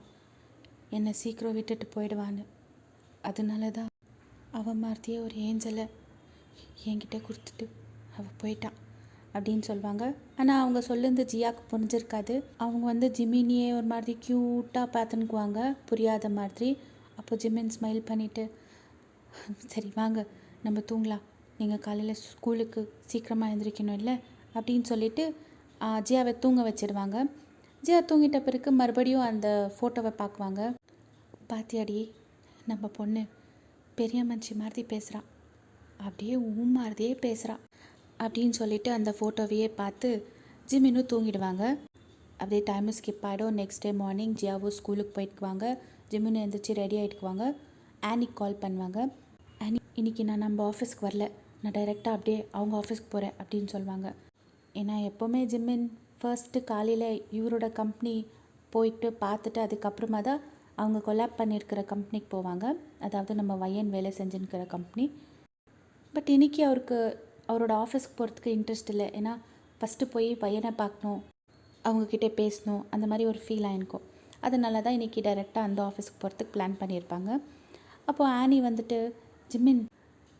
என்னை சீக்கிரம் விட்டுட்டு போயிடுவான்னு, அதனால தான் அவன் மாதிரியே ஒரு ஏஞ்சலை என்கிட்ட கொடுத்துட்டு அவள் போயிட்டான் அப்படின்னு சொல்லுவாங்க. ஆனால் அவங்க சொல்லுறது ஜியாவுக்கு புரிஞ்சிருக்காது. அவங்க வந்து ஜிமினியே ஒரு மாதிரி க்யூட்டாக பார்த்துன்னுக்குவாங்க, புரியாத மாதிரி. அப்போ ஜிமின் ஸ்மைல் பண்ணிவிட்டு, சரி வாங்க நம்ம தூங்கலாம், நீங்கள் காலையில் ஸ்கூலுக்கு சீக்கிரமாக எழுந்திரிக்கணும் இல்லை அப்படின்னு சொல்லிவிட்டு ஜியாவை தூங்க வச்சிடுவாங்க. ஜியா தூங்கிட்ட பிறகு மறுபடியும் அந்த ஃபோட்டோவை பார்க்குவாங்க. பாத்தியாடி, நம்ம பொண்ணு பெரிய மனுஷி மாதிரி பேசுகிறான், அப்படியே மாதிரியே பேசுகிறான் அப்படின்னு சொல்லிட்டு அந்த ஃபோட்டோவையே பார்த்து ஜிமினும் தூங்கிடுவாங்க. அப்படியே டைமும் ஸ்கிப் ஆகிடும். நெக்ஸ்ட் டே மார்னிங் ஜியாவும் ஸ்கூலுக்கு போயிட்டுக்குவாங்க. ஜிமின் எழுந்திரிச்சு ரெடி ஆகிட்டுக்குவாங்க. ஆனிக்கு கால் பண்ணுவாங்க. ஆனி, இன்றைக்கி நான் நம்ம ஆஃபீஸ்க்கு வரல, நான் டைரெக்டாக அப்படியே அவங்க ஆஃபீஸ்க்கு போகிறேன் அப்படின்னு சொல்லுவாங்க. ஏன்னா எப்போவுமே ஜிமின் ஃபர்ஸ்ட்டு காலையில் இவரோட கம்பெனி போயிட்டு பார்த்துட்டு அதுக்கப்புறமா தான் அவங்க கொலாப் பண்ணியிருக்கிற கம்பெனிக்கு போவாங்க, அதாவது நம்ம வயன் வேலை செஞ்சுருக்கிற கம்பெனி. பட் இன்றைக்கி அவரோட ஆஃபீஸ்க்கு போகிறதுக்கு இன்ட்ரெஸ்ட் இல்லை. ஏன்னா ஃபஸ்ட்டு போய் பையனை பார்க்கணும், அவங்கக்கிட்டே பேசணும், அந்த மாதிரி ஒரு ஃபீல் ஆகிருக்கும். அதனால தான் இன்றைக்கி டைரெக்டாக அந்த ஆஃபீஸ்க்கு போகிறதுக்கு பிளான் பண்ணியிருப்பாங்க. அப்போது ஆனி வந்துட்டு, ஜிமின்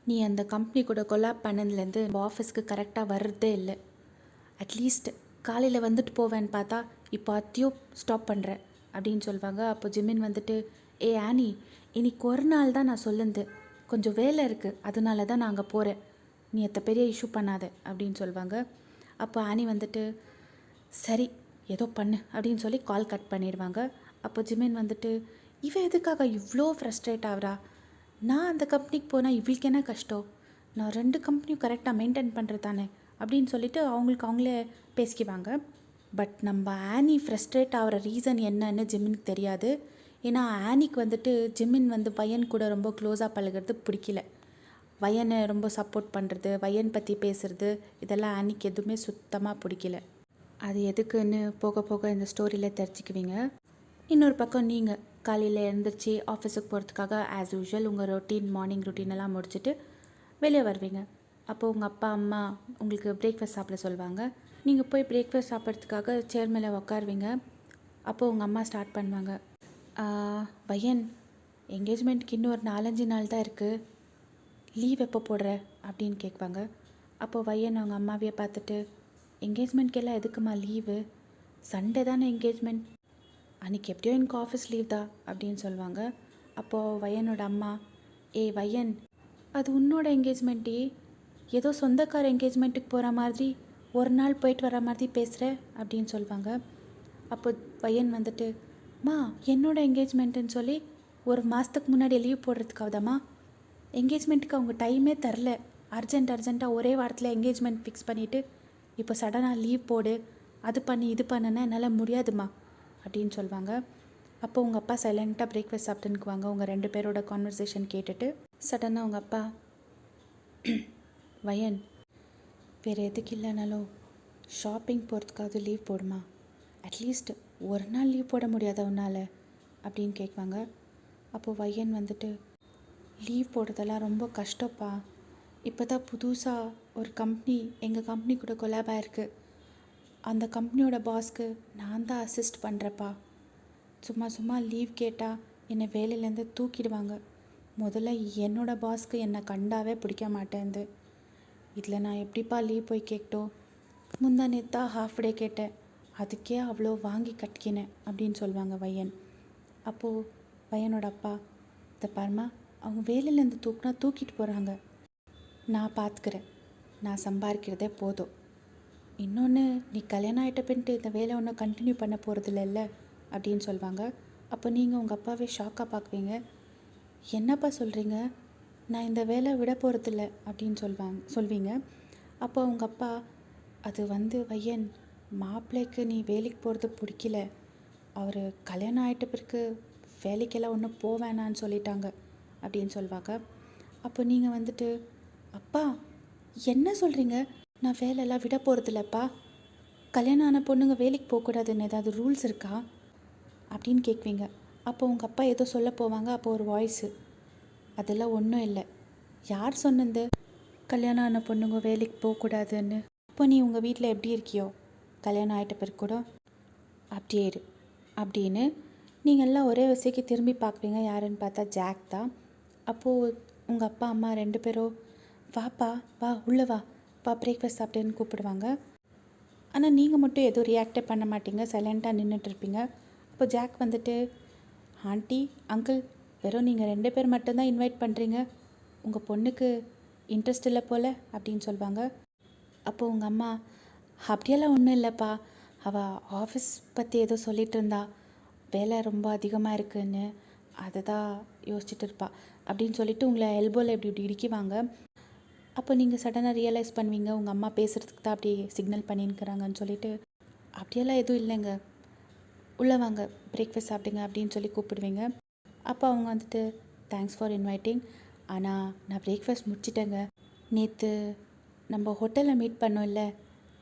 நீ அந்த கம்பெனி கூட கொலாப் பண்ணதுலேருந்து நம்ம ஆஃபீஸ்க்கு கரெக்டாக வர்றதே இல்லை, அட்லீஸ்ட் காலையில் வந்துட்டு போவேன்னு பார்த்தா இப்போ அத்தையும் ஸ்டாப் பண்ணுறேன் அப்படின்னு சொல்லுவாங்க. அப்போ ஜிமின் வந்துட்டு, ஆனி இன்னைக்கு ஒரு நாள் தான் நான் சொல்லுந்து, கொஞ்சம் வேலை இருக்குது, அதனால தான் நான் அங்கே போகிறேன், நீ எத்த பெரிய இஷ்யூ பண்ணாத அப்படின்னு சொல்லுவாங்க. அப்போ ஆனி வந்துட்டு சரி ஏதோ பண்ணு அப்படின்னு சொல்லி கால் கட் பண்ணிடுவாங்க. அப்போ ஜிமின் வந்துட்டு, இவன் எதுக்காக இவ்வளோ ஃப்ரஸ்ட்ரேட் ஆகுறா, நான் அந்த கம்பெனிக்கு போனால் இவளுக்கு என்ன கஷ்டம், நான் 2 கம்பெனியும் கரெக்டாக மெயின்டைன் பண்ணுறது தானே அப்படின்னு சொல்லிட்டு அவங்களுக்கு அவங்களே பேசிக்குவாங்க. பட் நம்ம ஆனி ஃப்ரஸ்ட்ரேட் ஆகிற ரீசன் என்னன்னு ஜிமினுக்கு தெரியாது. ஏன்னா ஆனிக்கு வந்துட்டு ஜிமின் வந்து வயன் கூட ரொம்ப க்ளோஸாக பழகிறது பிடிக்கல. வயனை ரொம்ப சப்போர்ட் பண்ணுறது, வயன் பற்றி பேசுகிறது, இதெல்லாம் ஆனிக்கு எதுவுமே சுத்தமாக பிடிக்கல. அது எதுக்குன்னு போக போக இந்த ஸ்டோரியில் தெரிஞ்சுக்குவீங்க. இன்னொரு பக்கம் நீங்கள் காலையில் எழுந்திரிச்சு ஆஃபீஸுக்கு போகிறதுக்காக ஆஸ் யூஷுவல் உங்கள் மார்னிங் ரொட்டீனெல்லாம் முடிச்சுட்டு வெளியே வருவீங்க. அப்போது உங்கள் அப்பா அம்மா உங்களுக்கு பிரேக்ஃபாஸ்ட் சாப்பிட சொல்லுவாங்க. நீங்கள் போய் பிரேக்ஃபாஸ்ட் சாப்பிட்றதுக்காக சேர் மேலே உட்காருவீங்க. அப்போது உங்கள் அம்மா ஸ்டார்ட் பண்ணுவாங்க, பையன் என்கேஜ்மெண்ட்டுக்கு இன்னும் ஒரு 4-5 நாள் தான் இருக்குது, லீவ் எப்போ போடுற அப்படின்னு கேட்பாங்க. அப்போது பையன் அவங்க அம்மாவையே பார்த்துட்டு, என்கேஜ்மெண்ட்க்கெல்லாம் எதுக்குமா லீவு, சண்டே தானே என்கேஜ்மெண்ட், அன்றைக்கி எப்படியோ எனக்கு ஆஃபீஸ் லீவ் தான் அப்படின்னு சொல்லுவாங்க. அப்போது பையனோட அம்மா, ஏய் வையன், அது உன்னோட என்கேஜ்மெண்ட்டே, ஏதோ சொந்தக்கார என்கேஜ்மெண்ட்டுக்கு போகிற மாதிரி ஒரு நாள் போயிட்டு வர மாதிரி பேசுகிற அப்படின்னு சொல்லுவாங்க. அப்போ பையன் வந்துட்டு, மா என்னோட என்கேஜ்மெண்ட்டுன்னு சொல்லி ஒரு மாதத்துக்கு முன்னாடி லீவ் போடுறதுக்காகதாம்மா. என்கேஜ்மெண்ட்டுக்கு அவங்க டைமே தரல. அர்ஜென்ட்டாக ஒரே வாரத்தில் என்கேஜ்மெண்ட் ஃபிக்ஸ் பண்ணிவிட்டு இப்போ சடனாக லீவ் போடு, அது பண்ணி இது பண்ணுன்னா என்னால் முடியாதுமா அப்படின்னு சொல்லுவாங்க. அப்போ உங்கள் அப்பா சைலண்ட்டாக பிரேக்ஃபாஸ்ட் சாப்பிட்டுன்னுக்குவாங்க. உங்கள் 2 பேரோட கான்வர்சேஷன் கேட்டுட்டு சடனாக உங்கள் அப்பா, வயன் வேறு எதுக்கு இல்லைனாலும் ஷாப்பிங் போகிறதுக்காவது லீவ் போடுமா, அட்லீஸ்ட் ஒரு நாள் லீவ் போட முடியாத உன்னால் அப்படின்னு கேட்குவாங்க. அப்போது வையன் வந்துட்டு, லீவ் போடுறதெல்லாம் ரொம்ப கஷ்டப்பா. இப்போ தான் புதுசாக ஒரு கம்பெனி எங்கள் கம்பெனி கூட கொலாப் ஆகிருக்கு. அந்த கம்பெனியோட பாஸ்க்கு நான் தான் அசிஸ்ட் பண்ணுறப்பா. சும்மா லீவ் கேட்டால் என்னை வேலையிலேருந்து தூக்கிடுவாங்க. முதல்ல என்னோடய பாஸ்க்கு என்னை கண்டாவே பிடிக்க மாட்டேங்குது. இதில் நான் எப்படிப்பா லீவ் போய் கேட்டோம். முந்தா நேத்தா ஹாஃப் டே கேட்டேன், அதுக்கே அவ்வளோ வாங்கி கட்டிக்கினேன் அப்படின்னு சொல்லுவாங்க வையன். அப்போது வையனோட அப்பா, இதை பாருமா, அவங்க வேலையிலேருந்து தூக்குனா தூக்கிட்டு போகிறாங்க, நான் பார்த்துக்கிறேன், நான் சம்பாதிக்கிறதே போதும். இன்னொன்று, நீ கல்யாணம் ஆகிட்ட பின்ட்டு இந்த வேலை ஒன்றும் கண்டினியூ பண்ண போகிறதில்ல அப்படின்னு சொல்லுவாங்க. அப்போ நீங்கள் உங்கள் அப்பாவே ஷாக்காக பார்க்குவீங்க. என்னப்பா சொல்கிறீங்க, நான் இந்த வேலை விட போகிறதில்ல அப்படின்னு சொல்வீங்க. அப்போ உங்கள் அப்பா, அது வையன், மாப்பிள்ளைக்கு நீ வேலைக்கு போகிறது பிடிக்கல, அவர் கல்யாணம் ஆகிட்ட பிறகு வேலைக்கெல்லாம் ஒன்றும் போவேணான்னு சொல்லிட்டாங்க அப்படின்னு சொல்லுவாங்க. அப்போ நீங்கள் அப்பா என்ன சொல்கிறீங்க, நான் வேலையெல்லாம் விட போகிறதில்லப்பா, கல்யாணம் ஆன பொண்ணுங்க வேலைக்கு போகக்கூடாதுன்னு ஏதாவது ரூல்ஸ் இருக்கா அப்படின்னு கேட்குவீங்க. அப்போ உங்கள் அப்பா ஏதோ சொல்ல போவாங்க. அப்போ ஒரு வாய்ஸு, அதெல்லாம் ஒன்றும் இல்லை, யார் சொன்னது கல்யாணம் ஆன பொண்ணுங்க வேலைக்கு போகக்கூடாதுன்னு? இப்போ நீ உங்கள் வீட்டில் எப்படி இருக்கியோ, கல்யாணம் ஆகிட்ட பிறகு கூட அப்படியே இரு அப்படின்னு நீங்கள் எல்லாம் ஒரே வசதிக்கு திரும்பி பார்க்குவீங்க. யாருன்னு பார்த்தா ஜாக் தான். அப்போது உங்கள் அப்பா அம்மா 2 பேரும், வாப்பா வா உள்ளே வா பிரேக்ஃபாஸ்ட் சாப்பிட்டேன்னு கூப்பிடுவாங்க. ஆனால் நீங்கள் மட்டும் எதுவும் ரியாக்டே பண்ண மாட்டீங்க, சைலண்ட்டாக நின்றுட்டுருப்பீங்க. அப்போ ஜாக் ஆண்டி அங்கிள், வெறும் நீங்கள் 2 பேர் மட்டும்தான் இன்வைட் பண்ணுறீங்க, உங்கள் பொண்ணுக்கு இன்ட்ரெஸ்ட் இல்லை போல் அப்படின்னு சொல்லுவாங்க. அப்போது உங்கள் அம்மா, அப்படியெல்லாம் ஒன்றும் இல்லைப்பா, அவள் ஆஃபீஸ் பற்றி ஏதோ சொல்லிகிட்டு இருந்தா, வேலை ரொம்ப அதிகமாக இருக்குன்னு, அதை தான் யோசிச்சுட்டு இருப்பா அப்படின்னு சொல்லிவிட்டு உங்களை எல்போவில் இப்படி இடிக்குவாங்க. அப்போ நீங்கள் சடனாக ரியலைஸ் பண்ணுவீங்க, உங்கள் அம்மா பேசுகிறதுக்கு தான் அப்படி சிக்னல் பண்ணின்னுக்கிறாங்கன்னு சொல்லிட்டு, அப்படியெல்லாம் எதுவும் இல்லைங்க, உள்ளே வாங்க பிரேக்ஃபாஸ்ட் சாப்பிடுங்க அப்படின்னு சொல்லி கூப்பிடுவீங்க. அப்போ அவங்க தேங்க்ஸ் ஃபார் இன்வைட்டிங், ஆனால் நான் பிரேக்ஃபாஸ்ட் முடிச்சிட்டேங்க, நேற்று நம்ம ஹோட்டலில் மீட் பண்ணோம் இல்லை,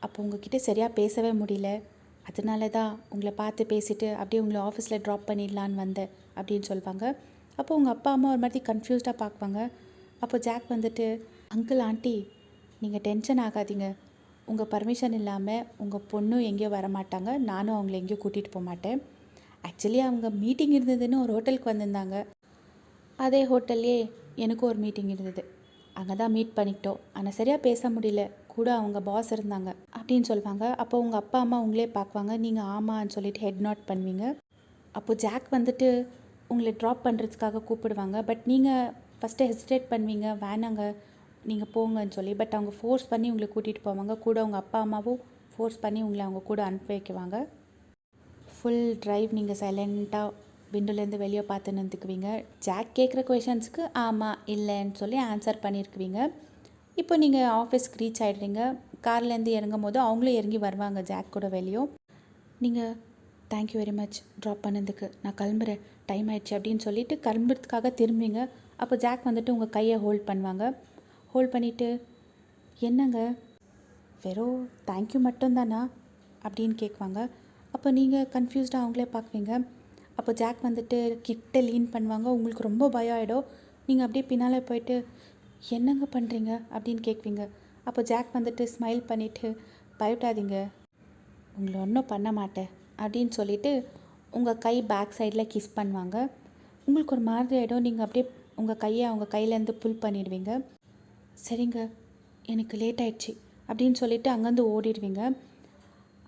அப்போ உங்ககிட்ட சரியாக பேசவே முடியல, அதனால தான் உங்களை பார்த்து பேசிவிட்டு அப்படியே உங்களை ஆஃபீஸில் ட்ராப் பண்ணிடலான்னு வந்தேன் அப்படின்னு சொல்லுவாங்க. அப்போ உங்கள் அப்பா அம்மா ஒரு மாதிரி கன்ஃபியூஸ்டாக பார்க்குவாங்க. அப்போ ஜாக் அங்கிள் ஆண்டி நீங்கள் டென்ஷன் ஆகாதீங்க, உங்கள் பர்மிஷன் இல்லாமல் உங்கள் பொண்ணும் எங்கேயோ வரமாட்டாங்க, நானும் அவங்கள எங்கேயோ கூட்டிகிட்டு போக மாட்டேன். ஆக்சுவலி அவங்க மீட்டிங் இருந்ததுன்னு ஒரு ஹோட்டலுக்கு வந்திருந்தாங்க, அதே ஹோட்டல்லே எனக்கும் ஒரு மீட்டிங் இருந்தது, அங்கே தான் மீட் பண்ணிக்கிட்டோம், ஆனால் சரியாக பேச முடியல, கூட அவங்க பாஸ் இருந்தாங்க அப்படின்னு சொல்லுவாங்க. அப்போ உங்கள் அப்பா அம்மா உங்களே பார்க்குவாங்க, நீங்கள் ஆமான்னு சொல்லிட்டு ஹெட் நாட் பண்ணுவீங்க. அப்போது ஜாக் உங்களை ட்ராப் பண்ணுறதுக்காக கூப்பிடுவாங்க. பட் நீங்கள் ஃபஸ்ட்டு ஹெசிடேட் பண்ணுவீங்க, வேணாங்க நீங்கள் போங்கன்னு சொல்லி. பட் அவங்க ஃபோர்ஸ் பண்ணி உங்களை கூட்டிகிட்டு போவாங்க. கூட உங்கள் அப்பா அம்மாவும் ஃபோர்ஸ் பண்ணி உங்களை அவங்க கூட அனுப்பி வைக்குவாங்க. ஃபுல் ட்ரைவ் நீங்கள் சைலண்ட்டாக விண்டோலேருந்து வெளியே பார்த்து நின்றுக்குவீங்க. ஜாக் கேட்குற கொஷன்ஸுக்கு ஆமாம் இல்லைன்னு சொல்லி ஆன்சர் பண்ணியிருக்குவீங்க. இப்போ நீங்கள் ஆஃபீஸ்க்கு ரீச் ஆகிடுறீங்க. கார்லேருந்து இறங்கும் போது அவங்களும் இறங்கி வருவாங்க ஜாக் கூட வெளியும். நீங்கள் தேங்க்யூ வெரி மச் ட்ராப் பண்ணதுக்கு, நான் கிளம்புறேன், டைம் ஆயிடுச்சு அப்படின்னு சொல்லிவிட்டு கிளம்புறதுக்காக திரும்பிங்க. அப்போ ஜாக் உங்கள் கையை ஹோல்ட் பண்ணுவாங்க. ஹோல்ட் பண்ணிவிட்டு, என்னங்க வெறும் தேங்க்யூ மட்டும்தானா அப்படின்னு கேட்குவாங்க. அப்போ நீங்கள் கன்ஃபியூஸ்டாக அவங்களே பார்க்குவீங்க. அப்போ ஜாக் கிட்ட லீன் பண்ணுவாங்க. உங்களுக்கு ரொம்ப பயம் ஆகிடும். நீங்கள் அப்படியே பின்னால் போயிட்டு, என்னங்க பண்ணுறீங்க அப்படின்னு கேட்குவீங்க. அப்போ ஜாக் ஸ்மைல் பண்ணிவிட்டு, பயப்படாதீங்க, உங்களை ஒன்றும் பண்ண மாட்டேன் அப்படின்னு சொல்லிவிட்டு உங்கள் கை பேக் சைடில் கிஸ் பண்ணுவாங்க. உங்களுக்கு ஒரு மாதிரி ஆகிடும். நீங்கள் அப்படியே உங்கள் கையை அவங்க கையிலேருந்து புல் பண்ணிடுவீங்க. சரிங்க எனக்கு லேட் ஆயிடுச்சு அப்படின்னு சொல்லிவிட்டு அங்கேருந்து ஓடிடுவீங்க.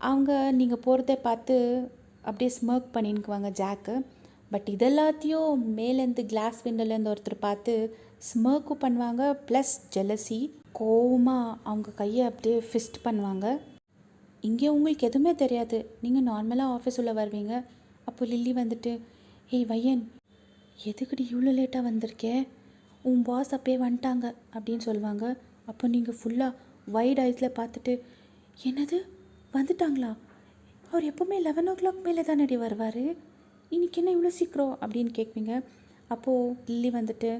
அவங்க நீங்கள் போகிறத பார்த்து அப்படியே ஸ்மர்க் பண்ணிக்குவாங்க ஜாக்கு. பட் இதெல்லாத்தையும் மேலேருந்து கிளாஸ் விண்டோலேருந்து ஒருத்தர் பார்த்து ஸ்மர்க்கும் பண்ணுவாங்க, ப்ளஸ் ஜெலசி. கோவமாக அவங்க கையை அப்படியே ஃபிஸ்ட் பண்ணுவாங்க. இங்கே உங்களுக்கு எதுவுமே தெரியாது, நீங்கள் நார்மலாக ஆஃபீஸ் உள்ள வருவீங்க. அப்போ லில்லி வந்துட்டு, ஏய் வையன், எதுக்குடி இவ்வளோ லேட்டாக வந்திருக்கே, உன் பாஸ் அப்பயே வந்துட்டாங்க அப்படின்னு சொல்லுவாங்க. அப்போ நீங்கள் ஃபுல்லாக வைட் ஐஸில் பார்த்துட்டு, என்னது வந்துட்டாங்களா, அவர் எப்போவுமே 11 o'clock மேலே தானடி வருவார், இன்றைக்கி என்ன இவ்வளோ சீக்கிரம் அப்படின்னு கேட்பீங்க. அப்போது லில்லி வந்துட்டு,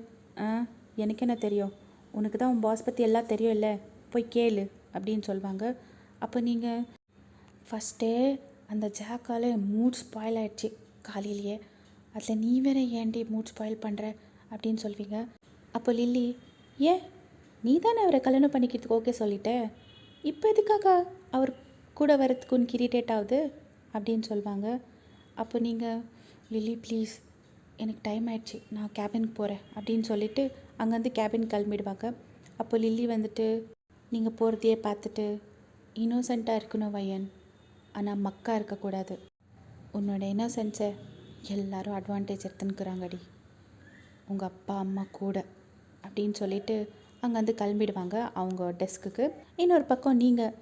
எனக்கு என்ன தெரியும், உனக்கு தான் உன் பாஸ் பற்றி எல்லாம் தெரியும் இல்லை, போய் கேளு அப்படின்னு சொல்லுவாங்க. அப்போ நீங்கள் ஃபஸ்ட்டே அந்த ஜாக்கால் மூட் ஸ்பாயில் ஆகிடுச்சு காலையிலேயே, அதில் நீ வேற ஏன்டி மூட் ஸ்பாயில் பண்ணுற அப்படின்னு சொல்வீங்க. அப்போ லில்லி, ஏன் நீ தானே அவரை கல்யாணம் பண்ணிக்கிறதுக்கு ஓகே சொல்லிட்ட, இப்போ எதுக்காக அவர் கூட வரத்துக்கு உனக்கு இரிட்டேட் ஆகுது அப்படின்னு சொல்லுவாங்க. அப்போ நீங்கள், லில்லி ப்ளீஸ் எனக்கு டைம் ஆயிடுச்சு, நான் கேபினுக்கு போகிறேன் அப்படின்னு சொல்லிவிட்டு அங்கேருந்து கேபின் கிளம்பிடுவாங்க. அப்போ லில்லி வந்துட்டு, நீங்கள் போகிறதையே பார்த்துட்டு, இன்னோசென்ட்டாக இருக்கணும் வையன், ஆனால் மக்கா இருக்கக்கூடாது, உன்னோட இன்னோசென்ஸை எல்லாரும் அட்வான்டேஜ் எடுத்துன்னுக்குறாங்கடி, உங்கள் அப்பா அம்மா கூட அப்படின்னு சொல்லிவிட்டு அங்கேருந்து கிளம்பிடுவாங்க அவங்க டெஸ்க்குக்கு. இன்னொரு பக்கம் நீங்கள்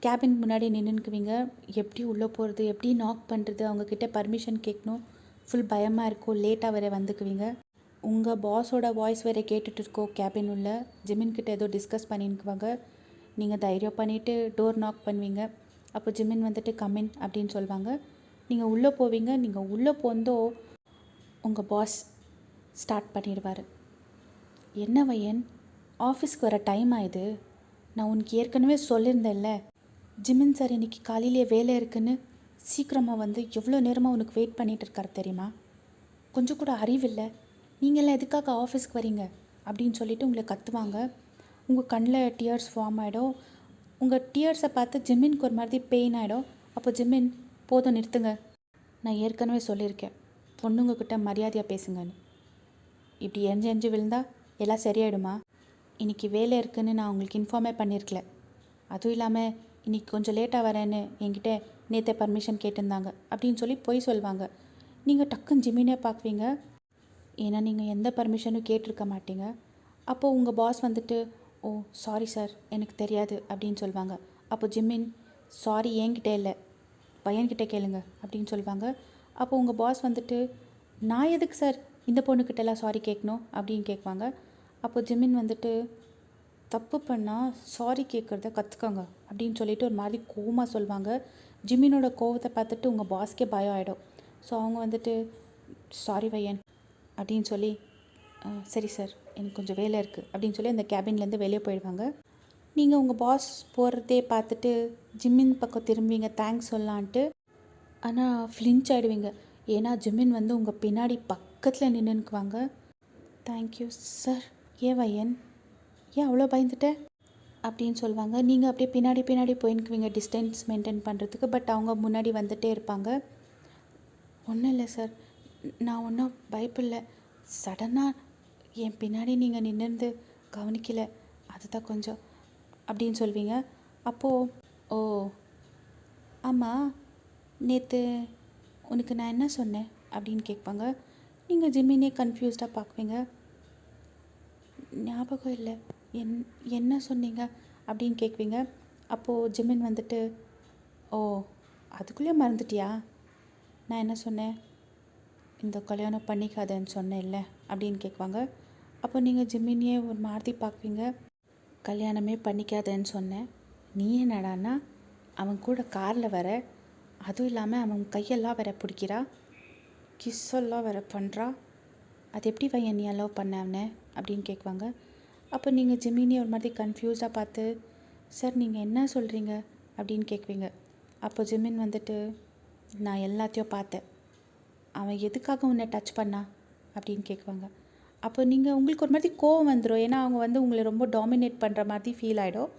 கேபின் முன்னாடி நின்றுக்குவீங்க. எப்படி உள்ளே போகிறது, எப்படி நாக் பண்ணுறது, அவங்கக்கிட்ட பர்மிஷன் கேட்கணும், ஃபுல் பயமாக இருக்கும். லேட்டாக வேறு வந்துக்குவீங்க. உங்கள் பாஸோட வாய்ஸ் வேறு கேட்டுட்டு இருக்கோம் கேபின் உள்ள. ஜிமின்கிட்ட ஏதோ டிஸ்கஸ் பண்ணிக்குவாங்க. நீங்கள் தைரியம் பண்ணிவிட்டு டோர் நாக் பண்ணுவீங்க. அப்போ ஜிமின் வந்துட்டு கம்மின் அப்படின்னு சொல்லுவாங்க. நீங்கள் உள்ளே போவீங்க. நீங்கள் உள்ளே போந்தோ உங்கள் பாஸ் ஸ்டார்ட் பண்ணிடுவார். என்ன வையன், ஆஃபீஸ்க்கு வர டைம் ஆகுது, நான் உனக்கு ஏற்கனவே சொல்லியிருந்தேன்ல, ஜிமின் சார் இன்றைக்கி காலையிலே வேலை இருக்குன்னு சீக்கிரமாக வந்து எவ்வளோ நேரமாக உனக்கு வெயிட் பண்ணிகிட்டு இருக்காரு தெரியுமா, கொஞ்சம் கூட அறிவில்லை, நீங்கள்லாம் எதுக்காக ஆஃபீஸ்க்கு வரீங்க அப்படின்னு சொல்லிவிட்டு உங்களை கத்துவாங்க. உங்கள் கண்ணில் டியர்ஸ் ஃபார்ம் ஆகிடும். உங்கள் டியர்ஸை பார்த்து ஜிமின்க்கு ஒரு மாதிரி பெயின் ஆகிடும். அப்போ ஜிமின், போதும் நிறுத்துங்க, நான் ஏற்கனவே சொல்லியிருக்கேன் பொண்ணுங்கக்கிட்ட மரியாதையாக பேசுங்கன்னு, இப்படி எஞ்சி விழுந்தா எல்லாம் சரியாயிடுமா, இன்றைக்கி வேலை இருக்குதுன்னு நான் உங்களுக்கு இன்ஃபார்மே பண்ணியிருக்கல, அதுவும் இல்லாமல் இன்றைக்கி கொஞ்சம் லேட்டாக வரேன்னு என்கிட்ட நேற்றே பர்மிஷன் கேட்டிருந்தாங்க அப்படின்னு சொல்லி பொய் சொல்லுவாங்க. நீங்கள் டக்குன்னு ஜிமினே பார்க்குவீங்க, ஏன்னா நீங்கள் எந்த பர்மிஷனும் கேட்டிருக்க மாட்டீங்க. அப்போது உங்கள் பாஸ் வந்துட்டு, ஓ சாரி சார் எனக்கு தெரியாது அப்படின்னு சொல்லுவாங்க. அப்போ ஜிமின், சாரி என்கிட்ட இல்லை பையன்கிட்ட கேளுங்க அப்படின்னு சொல்லுவாங்க. அப்போ உங்கள் பாஸ் வந்துட்டு, நான் எதுக்கு சார் இந்த பொண்ணுக்கிட்டலாம் சாரி கேட்கணும் அப்படின்னு கேட்பாங்க. அப்போ ஜிமின் வந்துட்டு, தப்பு பண்ணால் சாரி கேட்குறத கற்றுக்கோங்க அப்படின்னு சொல்லிட்டு ஒரு மாதிரி கோவமாக சொல்லுவாங்க. ஜிமினோட கோவத்தை பார்த்துட்டு உங்கள் பாஸ்க்கே பயம் ஆகிடும். ஸோ அவங்க வந்துட்டு, சாரி வையன் அப்படின்னு சொல்லி, சரி சார் எனக்கு கொஞ்சம் வேலை இருக்குது அப்படின்னு சொல்லி அந்த கேபின்லேருந்து வெளியே போயிடுவாங்க. நீங்கள் உங்கள் பாஸ் போகிறதே பார்த்துட்டு ஜிம்மின் பக்கம் திரும்பிங்க தேங்க்ஸ் சொல்லலான்ட்டு. ஆனால் ஃப்ளின்ச் ஆகிடுவீங்க, ஏன்னா ஜிம்மின் வந்து உங்கள் பின்னாடி பக்கத்தில் நின்றுக்குவாங்க. Thank you sir. ஏன் வையன், ஏன் அவ்வளோ பயந்துட்ட அப்படின்னு சொல்லுவாங்க. நீங்கள் அப்படியே பின்னாடி போயின்னுக்குவீங்க டிஸ்டன்ஸ் மெயின்டைன் பண்ணுறதுக்கு. பட் அவங்க முன்னாடி வந்துகிட்டே இருப்பாங்க. ஒன்றும் இல்லை சார், நான் ஒன்றும் பயப்படல, சடனாக என் பின்னாடி நீங்கள் நின்றுந்து கவனிக்கலை, அதுதான் கொஞ்சம் அப்படின்னு சொல்வீங்க. அப்போது, ஓ ஆமாம் நேற்று உனக்கு நான் என்ன சொன்னேன் அப்படின்னு கேட்பாங்க. நீங்கள் ஜிம்மினே கன்ஃபியூஸ்டாக பார்க்குவீங்க. ஞாபகம் இல்லை, என்ன சொன்னீங்க அப்படின்னு கேட்குவீங்க. அப்போது ஜிம்மின் வந்துட்டு, ஓ அதுக்குள்ளே மறந்துட்டியா, நான் என்ன சொன்னேன், இந்த கல்யாணம் பண்ணிக்காதேன்னு சொன்னேன்ல அப்படின்னு கேட்குவாங்க. அப்போ நீங்கள் ஜிம்மினியே ஒரு மாதிரி பார்க்குவீங்க. கல்யாணமே பண்ணிக்காதேன்னு சொன்னேன், நீ என்னடான்னா அவன் கூட காரில் வர, அதுவும் இல்லாமல் அவன் கையெல்லாம் வேற பிடிக்கிறா, கிஸ்ஸெல்லாம் வேற பண்ணுறா, அது எப்படி பையன் நீ அலோவ் பண்ண அவனை அப்படின்னு கேட்குவாங்க. அப்போ நீங்கள் ஜிம்மினி ஒரு மாதிரி கன்ஃபியூஸாக பார்த்து, சார் நீங்கள் என்ன சொல்கிறீங்க அப்படின்னு கேட்குவீங்க. அப்போ ஜிம்மின் வந்துட்டு, நான் எல்லாத்தையும் பார்த்தேன், அவன் எதுக்காக உன்னை டச் பண்ணா அப்படின்னு கேட்குவாங்க. அப்போ நீங்கள் உங்களுக்கு ஒரு மாதிரி கோவம் வந்துடும், ஏன்னா அவங்க வந்து உங்களை ரொம்ப டாமினேட் பண்ணுற மாதிரி ஃபீல் ஆகிடும்.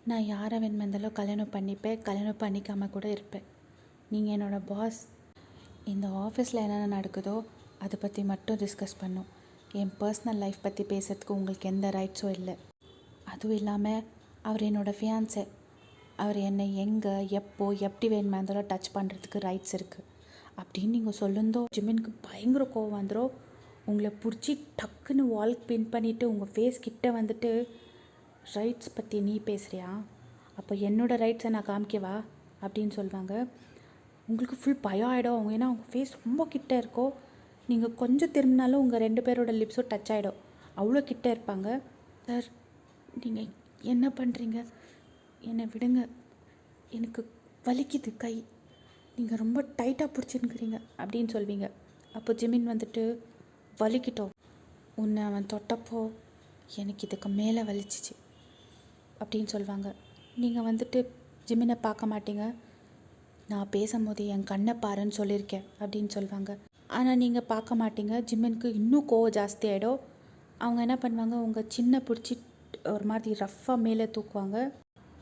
நான் யாரை வேணுமெந்தாலும் கல்யாணம் பண்ணிப்பேன், கல்யாணம் பண்ணிக்காமல் கூட இருப்பேன், நீங்கள் என்னோடய பாஸ், இந்த ஆஃபீஸில் என்னென்ன நடக்குதோ அதை பற்றி மட்டும் டிஸ்கஸ் பண்ணும், என் பர்சனல் லைஃப் பற்றி பேசுகிறதுக்கு உங்களுக்கு எந்த ரைட்ஸும் இல்லை. அதுவும் இல்லாமல் அவர் என்னோடய ஃபியான்ஸே, அவர் என்னை எங்கே எப்போ எப்படி வேணுமா இருந்தாலும் டச் பண்ணுறதுக்கு ரைட்ஸ் இருக்குது. அப்படின்னு நீங்கள் சொல்லுந்தோ ஜிமினுக்கு பயங்கர கோவம் வந்துடும். உங்களை பிடிச்சி டக்குன்னு வால்க்கு பின் பண்ணிவிட்டு உங்கள் ஃபேஸ் கிட்ட வந்துட்டு, ரைட்ஸ் பற்றி நீ பேசுகிறியா, அப்போ என்னோடய ரைட்ஸை நான் காமிக்கவா அப்படின்னு சொல்லுவாங்க. உங்களுக்கு ஃபுல் பயம் ஆகிடும். ஏன்னா உங்கள் ஃபேஸ் ரொம்ப கிட்ட இருக்கோ, நீங்கள் கொஞ்சம் திரும்பினாலும் உங்கள் 2 பேரோட லிப்ஸும் டச் ஆகிடும், அவ்வளோ கிட்ட இருப்பாங்க. சார் நீங்கள் என்ன பண்ணுறீங்க, என்னை விடுங்க, எனக்கு வலிக்குது கை, நீங்கள் ரொம்ப டைட்டாக பிடிச்சிருக்கிறீங்க அப்படின்னு சொல்வீங்க. அப்போ ஜிமின் வந்துட்டு, வலிக்கிட்டோம், உன்னை அவன் தொட்டப்போ எனக்கு இதுக்கு மேலே வலிச்சிச்சு அப்படின்னு சொல்லுவாங்க. நீங்கள் வந்துட்டு ஜிமினை பார்க்க மாட்டீங்க. நான் பேசும்போது என் கண்ணை பாருன்னு சொல்லியிருக்கேன் அப்படின்னு சொல்லுவாங்க. ஆனால் நீங்கள் பார்க்க மாட்டீங்க. ஜிமினுக்கு இன்னும் கோவம் ஜாஸ்தி ஆகிடும். அவங்க என்ன பண்ணுவாங்க, உங்கள் சின்ன பிடிச்சி ஒரு மாதிரி ரஃப்பாக மேலே தூக்குவாங்க.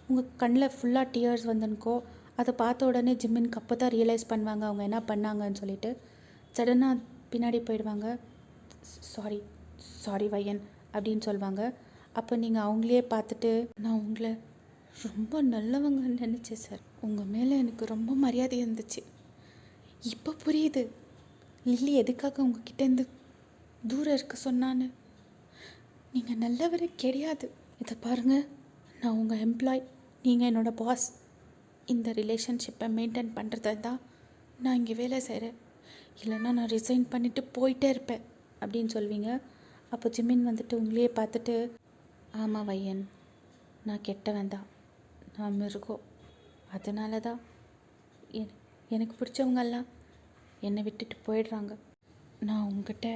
உங்கள் கண்ணில் ஃபுல்லாக டியர்ஸ் வந்துனுக்கோ. அதை பார்த்த உடனே ஜிமினுக்கு அப்போ தான் ரியலைஸ் பண்ணுவாங்க அவங்க என்ன பண்ணாங்கன்னு சொல்லிட்டு. சடனாக பின்னாடி போயிடுவாங்க. சாரி சாரி வையன் அப்படின்னு சொல்லுவாங்க. அப்போ நீங்கள் அவங்களே பார்த்துட்டு, நான் உங்களை ரொம்ப நல்லவங்கன்னு நினச்சேன் சார், உங்கள் மேலே எனக்கு ரொம்ப மரியாதை இருந்துச்சு, இப்போ புரியுது லில்லி எதுக்காக உங்ககிட்டேருந்து தூரம் இருக்க சொன்னான்னு. நீங்கள் நல்லவரே கிடையாது. இதை பாருங்கள், நான் உங்கள் எம்ப்ளாய், நீங்கள் என்னோடய பாஸ். இந்த ரிலேஷன்ஷிப்பை மெயின்டைன் பண்ணுறதா தான் நான் இங்கே வேலை செய்கிறேன், இல்லைன்னா நான் ரிசைன் பண்ணிவிட்டு போயிட்டே இருப்பேன் அப்படின்னு சொல்வீங்க. அப்போ ஜிமின் வந்துட்டு உங்களையே பார்த்துட்டு, ஆமாம் வையன், நான் கெட்டவன் தான், நான் மிருகம், அதனால தான் எனக்கு பிடிச்சவங்கெல்லாம் என்னை விட்டுட்டு போயிடுறாங்க, நான் உங்ககிட்ட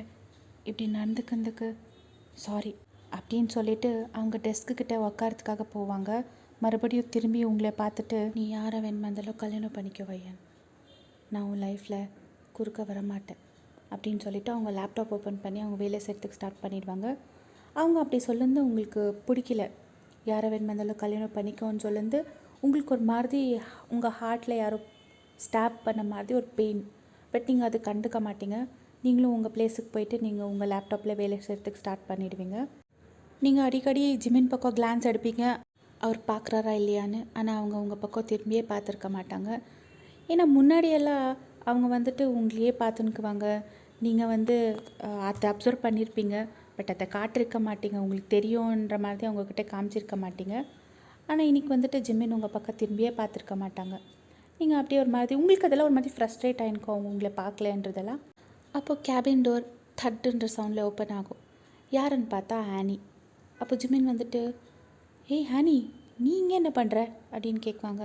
இப்படி நடந்துக்கிறதுக்கு சாரி அப்படின்னு சொல்லிவிட்டு அவங்க டெஸ்க்குக்கிட்ட உக்காரத்துக்காக போவாங்க. மறுபடியும் திரும்பி உங்களை பார்த்துட்டு, நீ யாரை வேணுமாந்தாலும் கல்யாணம் பண்ணிக்க வையன், நான் உன் லைஃப்பில் குறுக்க வர மாட்டேன் அப்படின்னு சொல்லிவிட்டு அவங்க லேப்டாப் ஓப்பன் பண்ணி அவங்க வேலை செய்கிறதுக்கு ஸ்டார்ட் பண்ணிடுவாங்க. அவங்க அப்படி சொல்லுந்து உங்களுக்கு பிடிக்கல, யாரை வேணுமாந்தாலும் கல்யாணம் பண்ணிக்கோன்னு சொல்லுந்து உங்களுக்கு ஒரு மாதிரி உங்கள் ஹார்ட்டில் யாரோ ஸ்டாப் பண்ண மாதிரி ஒரு பெயின். பட் நீங்கள் அது கண்டுக்க மாட்டீங்க. நீங்களும் உங்கள் பிளேஸுக்கு போயிட்டு நீங்கள் உங்கள் லேப்டாப்பில் வேலை செய்கிறதுக்கு ஸ்டார்ட் பண்ணிடுவீங்க. நீங்கள் அடிக்கடி ஜிமின் பக்கம் கிளான்ஸ் எடுப்பீங்க, அவர் பார்க்குறாரா இல்லையான்னு. ஆனால் அவங்க உங்கள் பக்கம் திரும்பியே பார்த்துருக்க மாட்டாங்க. ஏன்னா முன்னாடியெல்லாம் அவங்க வந்துட்டு உங்களையே பார்த்துன்னுக்குவாங்க. நீங்கள் வந்து அதை அப்சர்வ் பண்ணியிருப்பீங்க, பட் அதை காட்டிருக்க மாட்டீங்க, உங்களுக்கு தெரியுன்ற மாதிரி அவங்கக்கிட்ட காமிச்சிருக்க மாட்டீங்க. ஆனால் இன்றைக்கி வந்துட்டு ஜிமின் உங்கள் பக்கம் திரும்பியே பார்த்துருக்க மாட்டாங்க. நீங்கள் அப்படியே ஒரு மாதிரி உங்களுக்கு அதெல்லாம் ஒரு மாதிரி ஃப்ரஸ்ட்ரேட் ஆகிருக்கும் அவங்க உங்களை பார்க்கலன்றதெல்லாம். அப்போது கேபின் டோர் தட்டுன்ற சவுண்டில் ஓப்பன் ஆகும். யாருன்னு பார்த்தா ஆனி. அப்போ ஜிமின் வந்துட்டு, ஏய் ஹனி, நீ இங்கே என்ன பண்ணுற அப்படின்னு கேட்குவாங்க.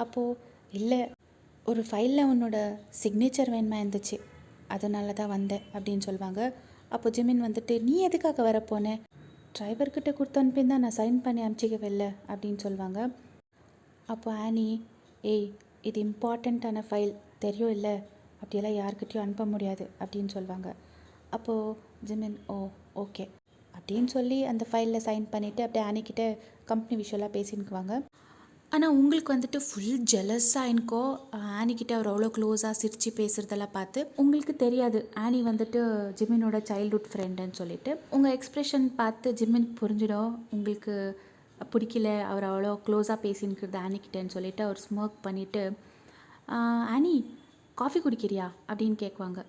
அப்போது, இல்லை, ஒரு ஃபைலில் உன்னோட சிக்னேச்சர் வேணுமா இருந்துச்சு, அதனால தான் வந்தேன் அப்படின்னு சொல்லுவாங்க. அப்போ ஜிமின் வந்துட்டு, நீ எதுக்காக வரப்போனேன், டிரைவர்கிட்ட கொடுத்து அனுப்பியிருந்தா நான் சைன் பண்ணி அனுப்பிச்சிக்கவே இல்லை அப்படின்னு சொல்லுவாங்க. அப்போ ஆனி, ஏய், இது இம்பார்ட்டண்ட்டான ஃபைல் தெரியும் இல்லை, அப்படியெல்லாம் யார்கிட்டையும் அனுப்ப முடியாது அப்படின்னு சொல்லுவாங்க. அப்போது ஜிமின், ஓ ஓகே அப்படின்னு சொல்லி அந்த ஃபைலில் சைன் பண்ணிவிட்டு அப்படியே ஆனிக்கிட்ட கம்பெனி விஷயம்லாம் பேசினுக்குவாங்க. ஆனால் உங்களுக்கு வந்துட்டு ஃபுல் ஜெலஸாக எனக்கோ ஆனிக்கிட்ட அவர் அவ்வளோ க்ளோஸாக சிரித்து பேசுகிறதெல்லாம் பார்த்து உங்களுக்கு தெரியாது ஆனி வந்துட்டு ஜிமினோட சைல்ட்ஹுட் ஃப்ரெண்டுன்னு சொல்லிட்டு. உங்கள் எக்ஸ்ப்ரெஷன் பார்த்து ஜிமின் புரிஞ்சிடும் உங்களுக்கு பிடிக்கல அவர் அவ்வளோ க்ளோஸாக பேசினுக்கிறது ஆனிக்கிட்டேன்னு சொல்லிட்டு அவர் ஸ்மோக் பண்ணிவிட்டு, ஆனி காஃபி குடிக்கிறியா அப்படின்னு கேட்குவாங்க.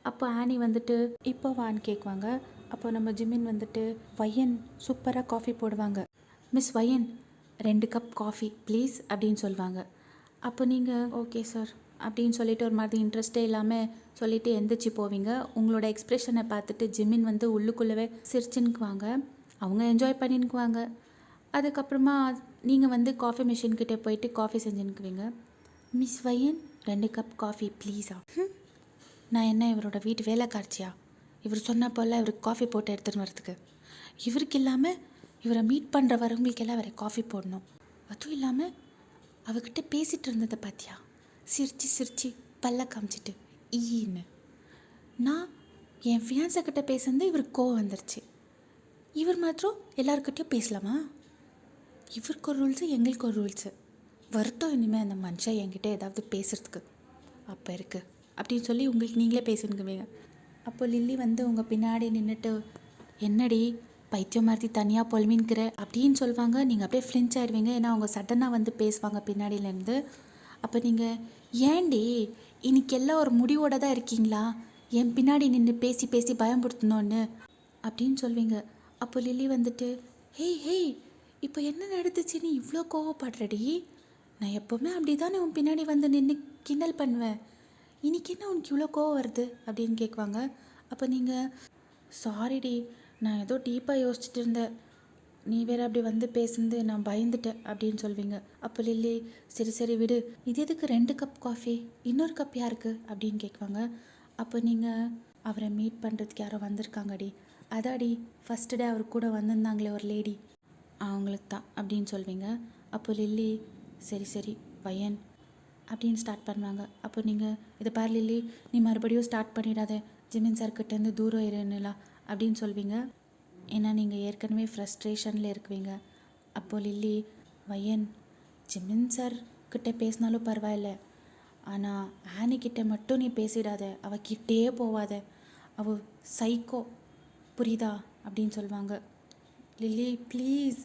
அப்போ ஆனி வந்துட்டு, இப்போ வான்னு கேட்குவாங்க. அப்போ நம்ம ஜிமின் வந்துட்டு, வையன் சூப்பராக காஃபி போடுவாங்க, மிஸ் வையன் 2 கப் காஃபி ப்ளீஸ் அப்படின்னு சொல்லுவாங்க. அப்போ நீங்கள் ஓகே சார் அப்படின்னு சொல்லிட்டு ஒரு மாதிரி இன்ட்ரெஸ்டே இல்லாமல் சொல்லிவிட்டு எந்திரிச்சு போவீங்க. உங்களோட எக்ஸ்ப்ரெஷனை பார்த்துட்டு ஜிமின் வந்து உள்ளுக்குள்ளவே சிரிச்சுன்னுக்குவாங்க, அவங்க என்ஜாய் பண்ணின்னுக்குவாங்க. அதுக்கப்புறமா நீங்கள் வந்து காஃபி மிஷின்கிட்டே போயிட்டு காஃபி செஞ்சுன்னுக்குவீங்க. மிஸ் வையன் 2 கப் காஃபி ப்ளீஸா, நான் என்ன இவரோட வீட்டு வேலைக்காரச்சியா, இவர் சொன்ன போல் இவருக்கு காஃபி போட்டு எடுத்துகிட்டு வரதுக்கு, இவருக்கு இல்லாமல் இவரை மீட் பண்ணுற வரவங்களுக்கெல்லாம் வேறு காஃபி போடணும், அதுவும் இல்லாமல் அவகிட்ட பேசிகிட்டு இருந்ததை பார்த்தியா, சிரித்து சிரித்து பல்ல காமிச்சிட்டு ஈன்னு. நான் என் ஃபியான்ஸக்கிட்ட பேசுனது இவருக்கு கோவம் வந்துருச்சு, இவர் மாத்திரம் எல்லாருக்கிட்டையும் பேசலாமா, இவருக்கு ஒரு ரூல்ஸு எங்களுக்கு ஒரு ரூல்ஸு, வருத்தம் இனிமேல் அந்த மனுஷன் என்கிட்ட ஏதாவது பேசுகிறதுக்கு அப்போ இருக்குது அப்படின்னு சொல்லி உங்களுக்கு நீங்களே பேசினுக்குவீங்க. அப்போ லில்லி வந்து உங்கள் பின்னாடி நின்றுட்டு, என்னடி பைத்தியம் மாதிரி தனியாக பொல்மின்கிற அப்படின்னு சொல்லுவாங்க. நீங்கள் அப்படியே ஃப்ளின்ச் ஆகிடுவீங்க, ஏன்னா அவங்க சடனாக வந்து பேசுவாங்க பின்னாடியிலேருந்து. அப்போ நீங்கள், ஏண்டி இன்னைக்கு எல்லாம் ஒரு முடிவோட தான் இருக்கீங்களா? என் பின்னாடி நின்று பேசி பேசி பயம்படுத்தணும்னு அப்படின்னு சொல்வீங்க. அப்போ லில்லி வந்துட்டு, ஹேய் ஹேய், இப்போ என்ன நடந்துச்சு, நீ இவ்வளோ கோவப்படுறடி? நான் எப்போவுமே அப்படி தானே உன் பின்னாடி வந்து நின்று கிண்டல் பண்ணுவேன், இன்னைக்கு என்ன உனக்கு இவ்வளோ கோவம் வருது அப்படின்னு கேட்குவாங்க. அப்போ நீங்கள், சாரிடி, நான் ஏதோ டீப்பாக யோசிச்சுட்டு இருந்தேன், நீ வேறு அப்படி வந்து பேசுனது நான் பயந்துட்டேன் அப்படின்னு சொல்வீங்க. அப்போ லில்லி, சரி சரி விடு, இது எதுக்கு 2 கப் காஃபி, இன்னொரு கப் யாருக்கு அப்படின்னு கேட்குவாங்க. அப்போ நீங்கள், அவரை மீட் பண்ணுறதுக்கு யாரோ வந்திருக்காங்கடி, அதாடி ஃபஸ்ட்டு டே அவர் கூட வந்திருந்தாங்களே ஒரு லேடி, அவங்களுக்கு தான் அப்படின்னு சொல்வீங்க. அப்போ லில்லி, சரி சரி பையன் அப்படின்னு ஸ்டார்ட் பண்ணுவாங்க. அப்போ நீங்கள், இதை பார் லில்லி, நீ மறுபடியும் ஸ்டார்ட் பண்ணிடாத, ஜிமின் சார்கிட்டேருந்து தூரம் இருன்னுலாம் அப்படின்னு சொல்வீங்க. ஏன்னா நீங்கள் ஏற்கனவே ஃப்ரஸ்ட்ரேஷனில் இருக்குவீங்க. அப்போது லில்லி, வயன், ஜிமின் சார் கிட்டே பேசினாலும் பரவாயில்ல, ஆனால் ஆனிக்கிட்ட மட்டும் நீ பேசிடாத, அவகிட்டே போவாத, அவள் சைக்கோ, புரியுதா அப்படின்னு சொல்லுவாங்க. லில்லி ப்ளீஸ்,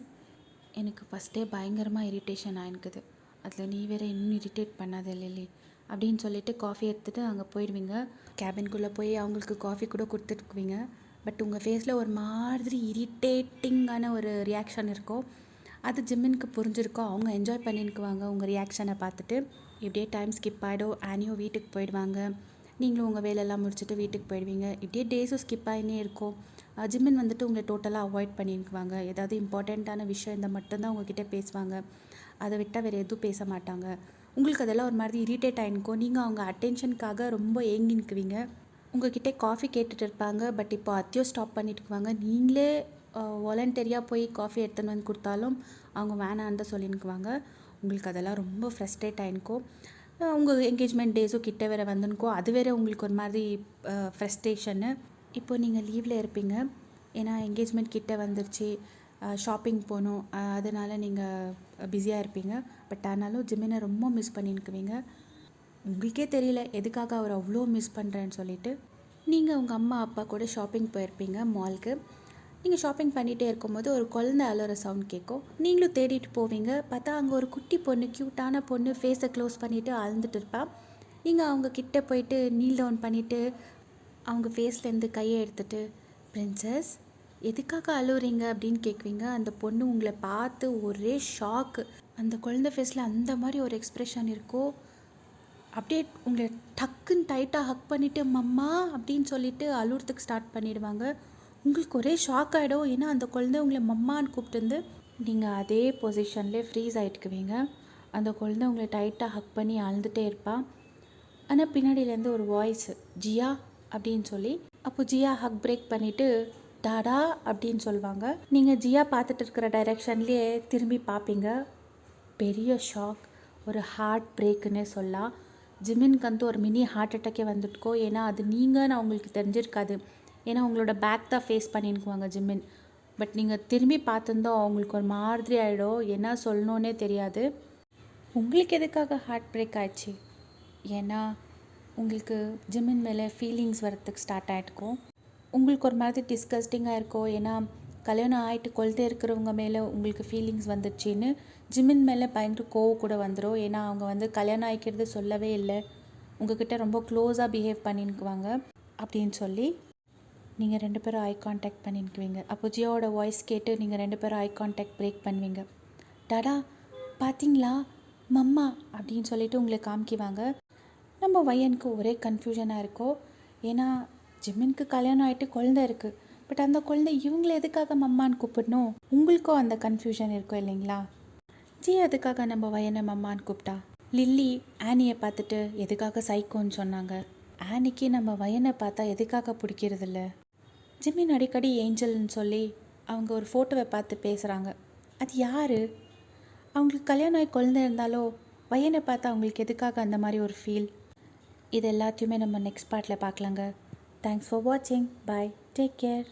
எனக்கு ஃபஸ்ட்டே பயங்கரமாக இரிட்டேஷன் ஆயிருக்குது, அதில் நீ வேறு இன்னும் இரிட்டேட் பண்ணாத லில்லி அப்படின்னு சொல்லிவிட்டு காஃபி எடுத்துகிட்டு அங்கே போயிடுவீங்க. கேபின்குள்ளே போய் அவங்களுக்கு காஃபி கூட கொடுத்துட்டுக்குவீங்க. பட் உங்கள் ஃபேஸில் ஒரு மாதிரி இரிட்டேட்டிங்கான ஒரு ரியாக்ஷன் இருக்கும். அது ஜிம்மினுக்கு புரிஞ்சிருக்கோம், அவங்க என்ஜாய் பண்ணிக்குவாங்க உங்கள் ரியாக்ஷனை பார்த்துட்டு. இப்படியே டைம் ஸ்கிப் ஆகிடும். ஆனியும் வீட்டுக்கு போயிடுவாங்க, நீங்களும் உங்கள் வேலையெல்லாம் முடிச்சுட்டு வீட்டுக்கு போயிடுவீங்க. இப்படியே டேஸும் ஸ்கிப் ஆகினே இருக்கும். ஜிம்மின் வந்துட்டு உங்களை டோட்டலாக அவாய்ட் பண்ணிக்குவாங்க. ஏதாவது இம்பார்ட்டண்ட்டான விஷயம் இந்த மட்டும்தான் உங்ககிட்ட பேசுவாங்க, அதை விட்டால் வேறு எதுவும் பேச மாட்டாங்க. உங்களுக்கு அதெல்லாம் ஒரு மாதிரி இரிட்டேட் ஆகிருக்கும். நீங்கள் அவங்க அட்டென்ஷனுக்காக ரொம்ப ஏங்கிக்குவீங்க. உங்கள்கிட்ட காஃபி கேட்டுட்டு இருப்பாங்க, பட் இப்போ அத்தையும் ஸ்டாப் பண்ணிட்டுக்குவாங்க. நீங்களே வாலண்டரியாக போய் காஃபி எடுத்துன்னு வந்து கொடுத்தாலும் அவங்க வேணான்னு தான் சொல்லினுக்குவாங்க. உங்களுக்கு அதெல்லாம் ரொம்ப ஃப்ரஸ்ட்ரேட் ஆகிருக்கும். உங்கள் என்கேஜ்மெண்ட் டேஸும் கிட்ட வேறு வந்துருக்கோம், அது வேறு உங்களுக்கு ஒரு மாதிரி ஃப்ரஸ்ட்ரேஷனு. இப்போ நீங்கள் லீவில் இருப்பீங்க, ஏன்னா என்கேஜ்மெண்ட் கிட்ட வந்துருச்சு, ஷாப்பிங் போகணும், அதனால் நீங்கள் பிஸியாக இருப்பீங்க. பட் ஆனாலும் ஜிம்மினை ரொம்ப மிஸ் பண்ணிக்குவீங்க. உங்களுக்கே தெரியல எதுக்காக அவர் அவ்வளோ மிஸ் பண்ணுறேன்னு சொல்லிட்டு. நீங்கள் உங்கள் அம்மா அப்பா கூட ஷாப்பிங் போயிருப்பீங்க மாலுக்கு. நீங்கள் ஷாப்பிங் பண்ணிகிட்டே இருக்கும்போது ஒரு குழந்தை அலற சவுண்ட் கேட்கும். நீங்களும் தேடிட்டு போவீங்க, பார்த்தா அங்கே ஒரு குட்டி பொண்ணு, க்யூட்டான பொண்ணு, ஃபேஸை க்ளோஸ் பண்ணிவிட்டு அழுந்துட்டு இருப்பாள். நீங்கள் அவங்க கிட்டே போயிட்டு நீல் டவுன் பண்ணிவிட்டு அவங்க ஃபேஸ்லேருந்து கையை எடுத்துகிட்டு, பிரின்சஸ் எதுக்காக அழுவுறீங்க அப்படின்னு கேட்குவீங்க. அந்த பொண்ணு உங்களை பார்த்து ஒரே ஷாக்கு. அந்த குழந்தை ஃபேஸில் அந்த மாதிரி ஒரு எக்ஸ்ப்ரெஷன் இருக்கோ, அப்படியே உங்களை டக்குன்னு டைட்டாக ஹக் பண்ணிவிட்டு மம்மா அப்படின்னு சொல்லிட்டு அழுறதுக்கு ஸ்டார்ட் பண்ணிடுவாங்க. உங்களுக்கு ஒரே ஷாக் ஆகிடும், ஏன்னா அந்த குழந்தை உங்களை மம்மான்னு கூப்பிட்டு நீங்கள் அதே பொசிஷன்லேயே ஃப்ரீஸ் ஆகிட்டுக்குவீங்க. அந்த குழந்தை உங்களை டைட்டாக ஹக் பண்ணி அழுதுகிட்டே இருப்பாள். ஆனால் பின்னாடியிலேருந்து ஒரு வாய்ஸ், ஜியா அப்படின்னு சொல்லி. அப்போ ஜியா ஹக் பிரேக் பண்ணிவிட்டு டாடா அப்படின்னு சொல்லுவாங்க. நீங்கள் ஜியா பார்த்துட்டு இருக்கிற டைரெக்ஷன்லேயே திரும்பி பார்ப்பீங்க. பெரிய ஷாக், ஒரு ஹார்ட் பிரேக்குன்னே சொல்லலாம். ஜிம்மினுக்கு வந்து ஒரு மினி ஹார்ட் அட்டாக்கே வந்துட்டுக்கோ, ஏன்னா அது நீங்கன்னு அவங்களுக்கு தெரிஞ்சிருக்காது, ஏன்னா உங்களோட பேக் தான் ஃபேஸ் பண்ணிக்குவாங்க ஜிம்மின். பட் நீங்கள் திரும்பி பார்த்துருந்தோம் அவங்களுக்கு ஒரு மாதிரி ஆகிடும், என்ன சொல்லணுன்னே தெரியாது. உங்களுக்கு எதுக்காக ஹார்ட் பிரேக் ஆயிடுச்சு, ஏன்னா உங்களுக்கு ஜிம்மின் மேலே ஃபீலிங்ஸ் வரத்துக்கு ஸ்டார்ட் ஆகிட்டுக்கும். உங்களுக்கு ஒரு மாதிரி டிஸ்கஸ்டிங்காக இருக்கும், ஏன்னா கல்யாணம் ஆகிட்டு கொழுத்தே இருக்கிறவங்க மேலே உங்களுக்கு ஃபீலிங்ஸ் வந்துடுச்சின்னு ஜிம்மின் மேலே பயங்கர கோவம் கூட வந்துடும். ஏன்னா அவங்க வந்து கல்யாணம் ஆகிக்கிறது சொல்லவே இல்லை, உங்ககிட்ட ரொம்ப க்ளோஸாக பிஹேவ் பண்ணிக்குவாங்க அப்படின்னு சொல்லி. நீங்கள் 2 பேரும் ஐ கான்டாக்ட் பண்ணிக்குவீங்க. அப்போ ஜியோட வாய்ஸ் கேட்டு நீங்கள் 2 பேரும் ஐ கான்டாக்ட் பிரேக் பண்ணுவீங்க. டாடா பார்த்தீங்களா மம்மா அப்படின்னு சொல்லிட்டு உங்களை காமிக்குவாங்க. நம்ம வயனுக்கு ஒரே கன்ஃபியூஷனாக இருக்கும், ஏன்னா ஜிம்மினுக்கு கல்யாணம் ஆகிட்டு குழந்தை இருக்குது, பட் அந்த குழந்தை இவங்களை எதுக்காக மம்மான்னு கூப்பிடணும், உங்களுக்கும் அந்த கன்ஃபியூஷன் இருக்கும் இல்லைங்களா. ஜி எதுக்காக நம்ம வயனை மம்மான்னு கூப்பிட்டா. லில்லி ஆனியை பார்த்துட்டு எதுக்காக சைக்கோன்னு சொன்னாங்க, ஆனிக்கு நம்ம வயனை பார்த்தா எதுக்காக பிடிக்கிறதில்ல. ஜிம்மின் அடிக்கடி ஏஞ்சல்னு சொல்லி அவங்க ஒரு ஃபோட்டோவை பார்த்து பேசுகிறாங்க, அது யார், அவங்களுக்கு கல்யாணம் ஆகி குழந்தை இருந்தாலோ வயனை பார்த்தா அவங்களுக்கு எதுக்காக அந்த மாதிரி ஒரு ஃபீல். இது எல்லாத்தையுமே நம்ம நெக்ஸ்ட் பார்ட்டில் பார்க்கலாங்க. தேங்க்ஸ் ஃபார் வாட்சிங். பாய், டேக் கேர்.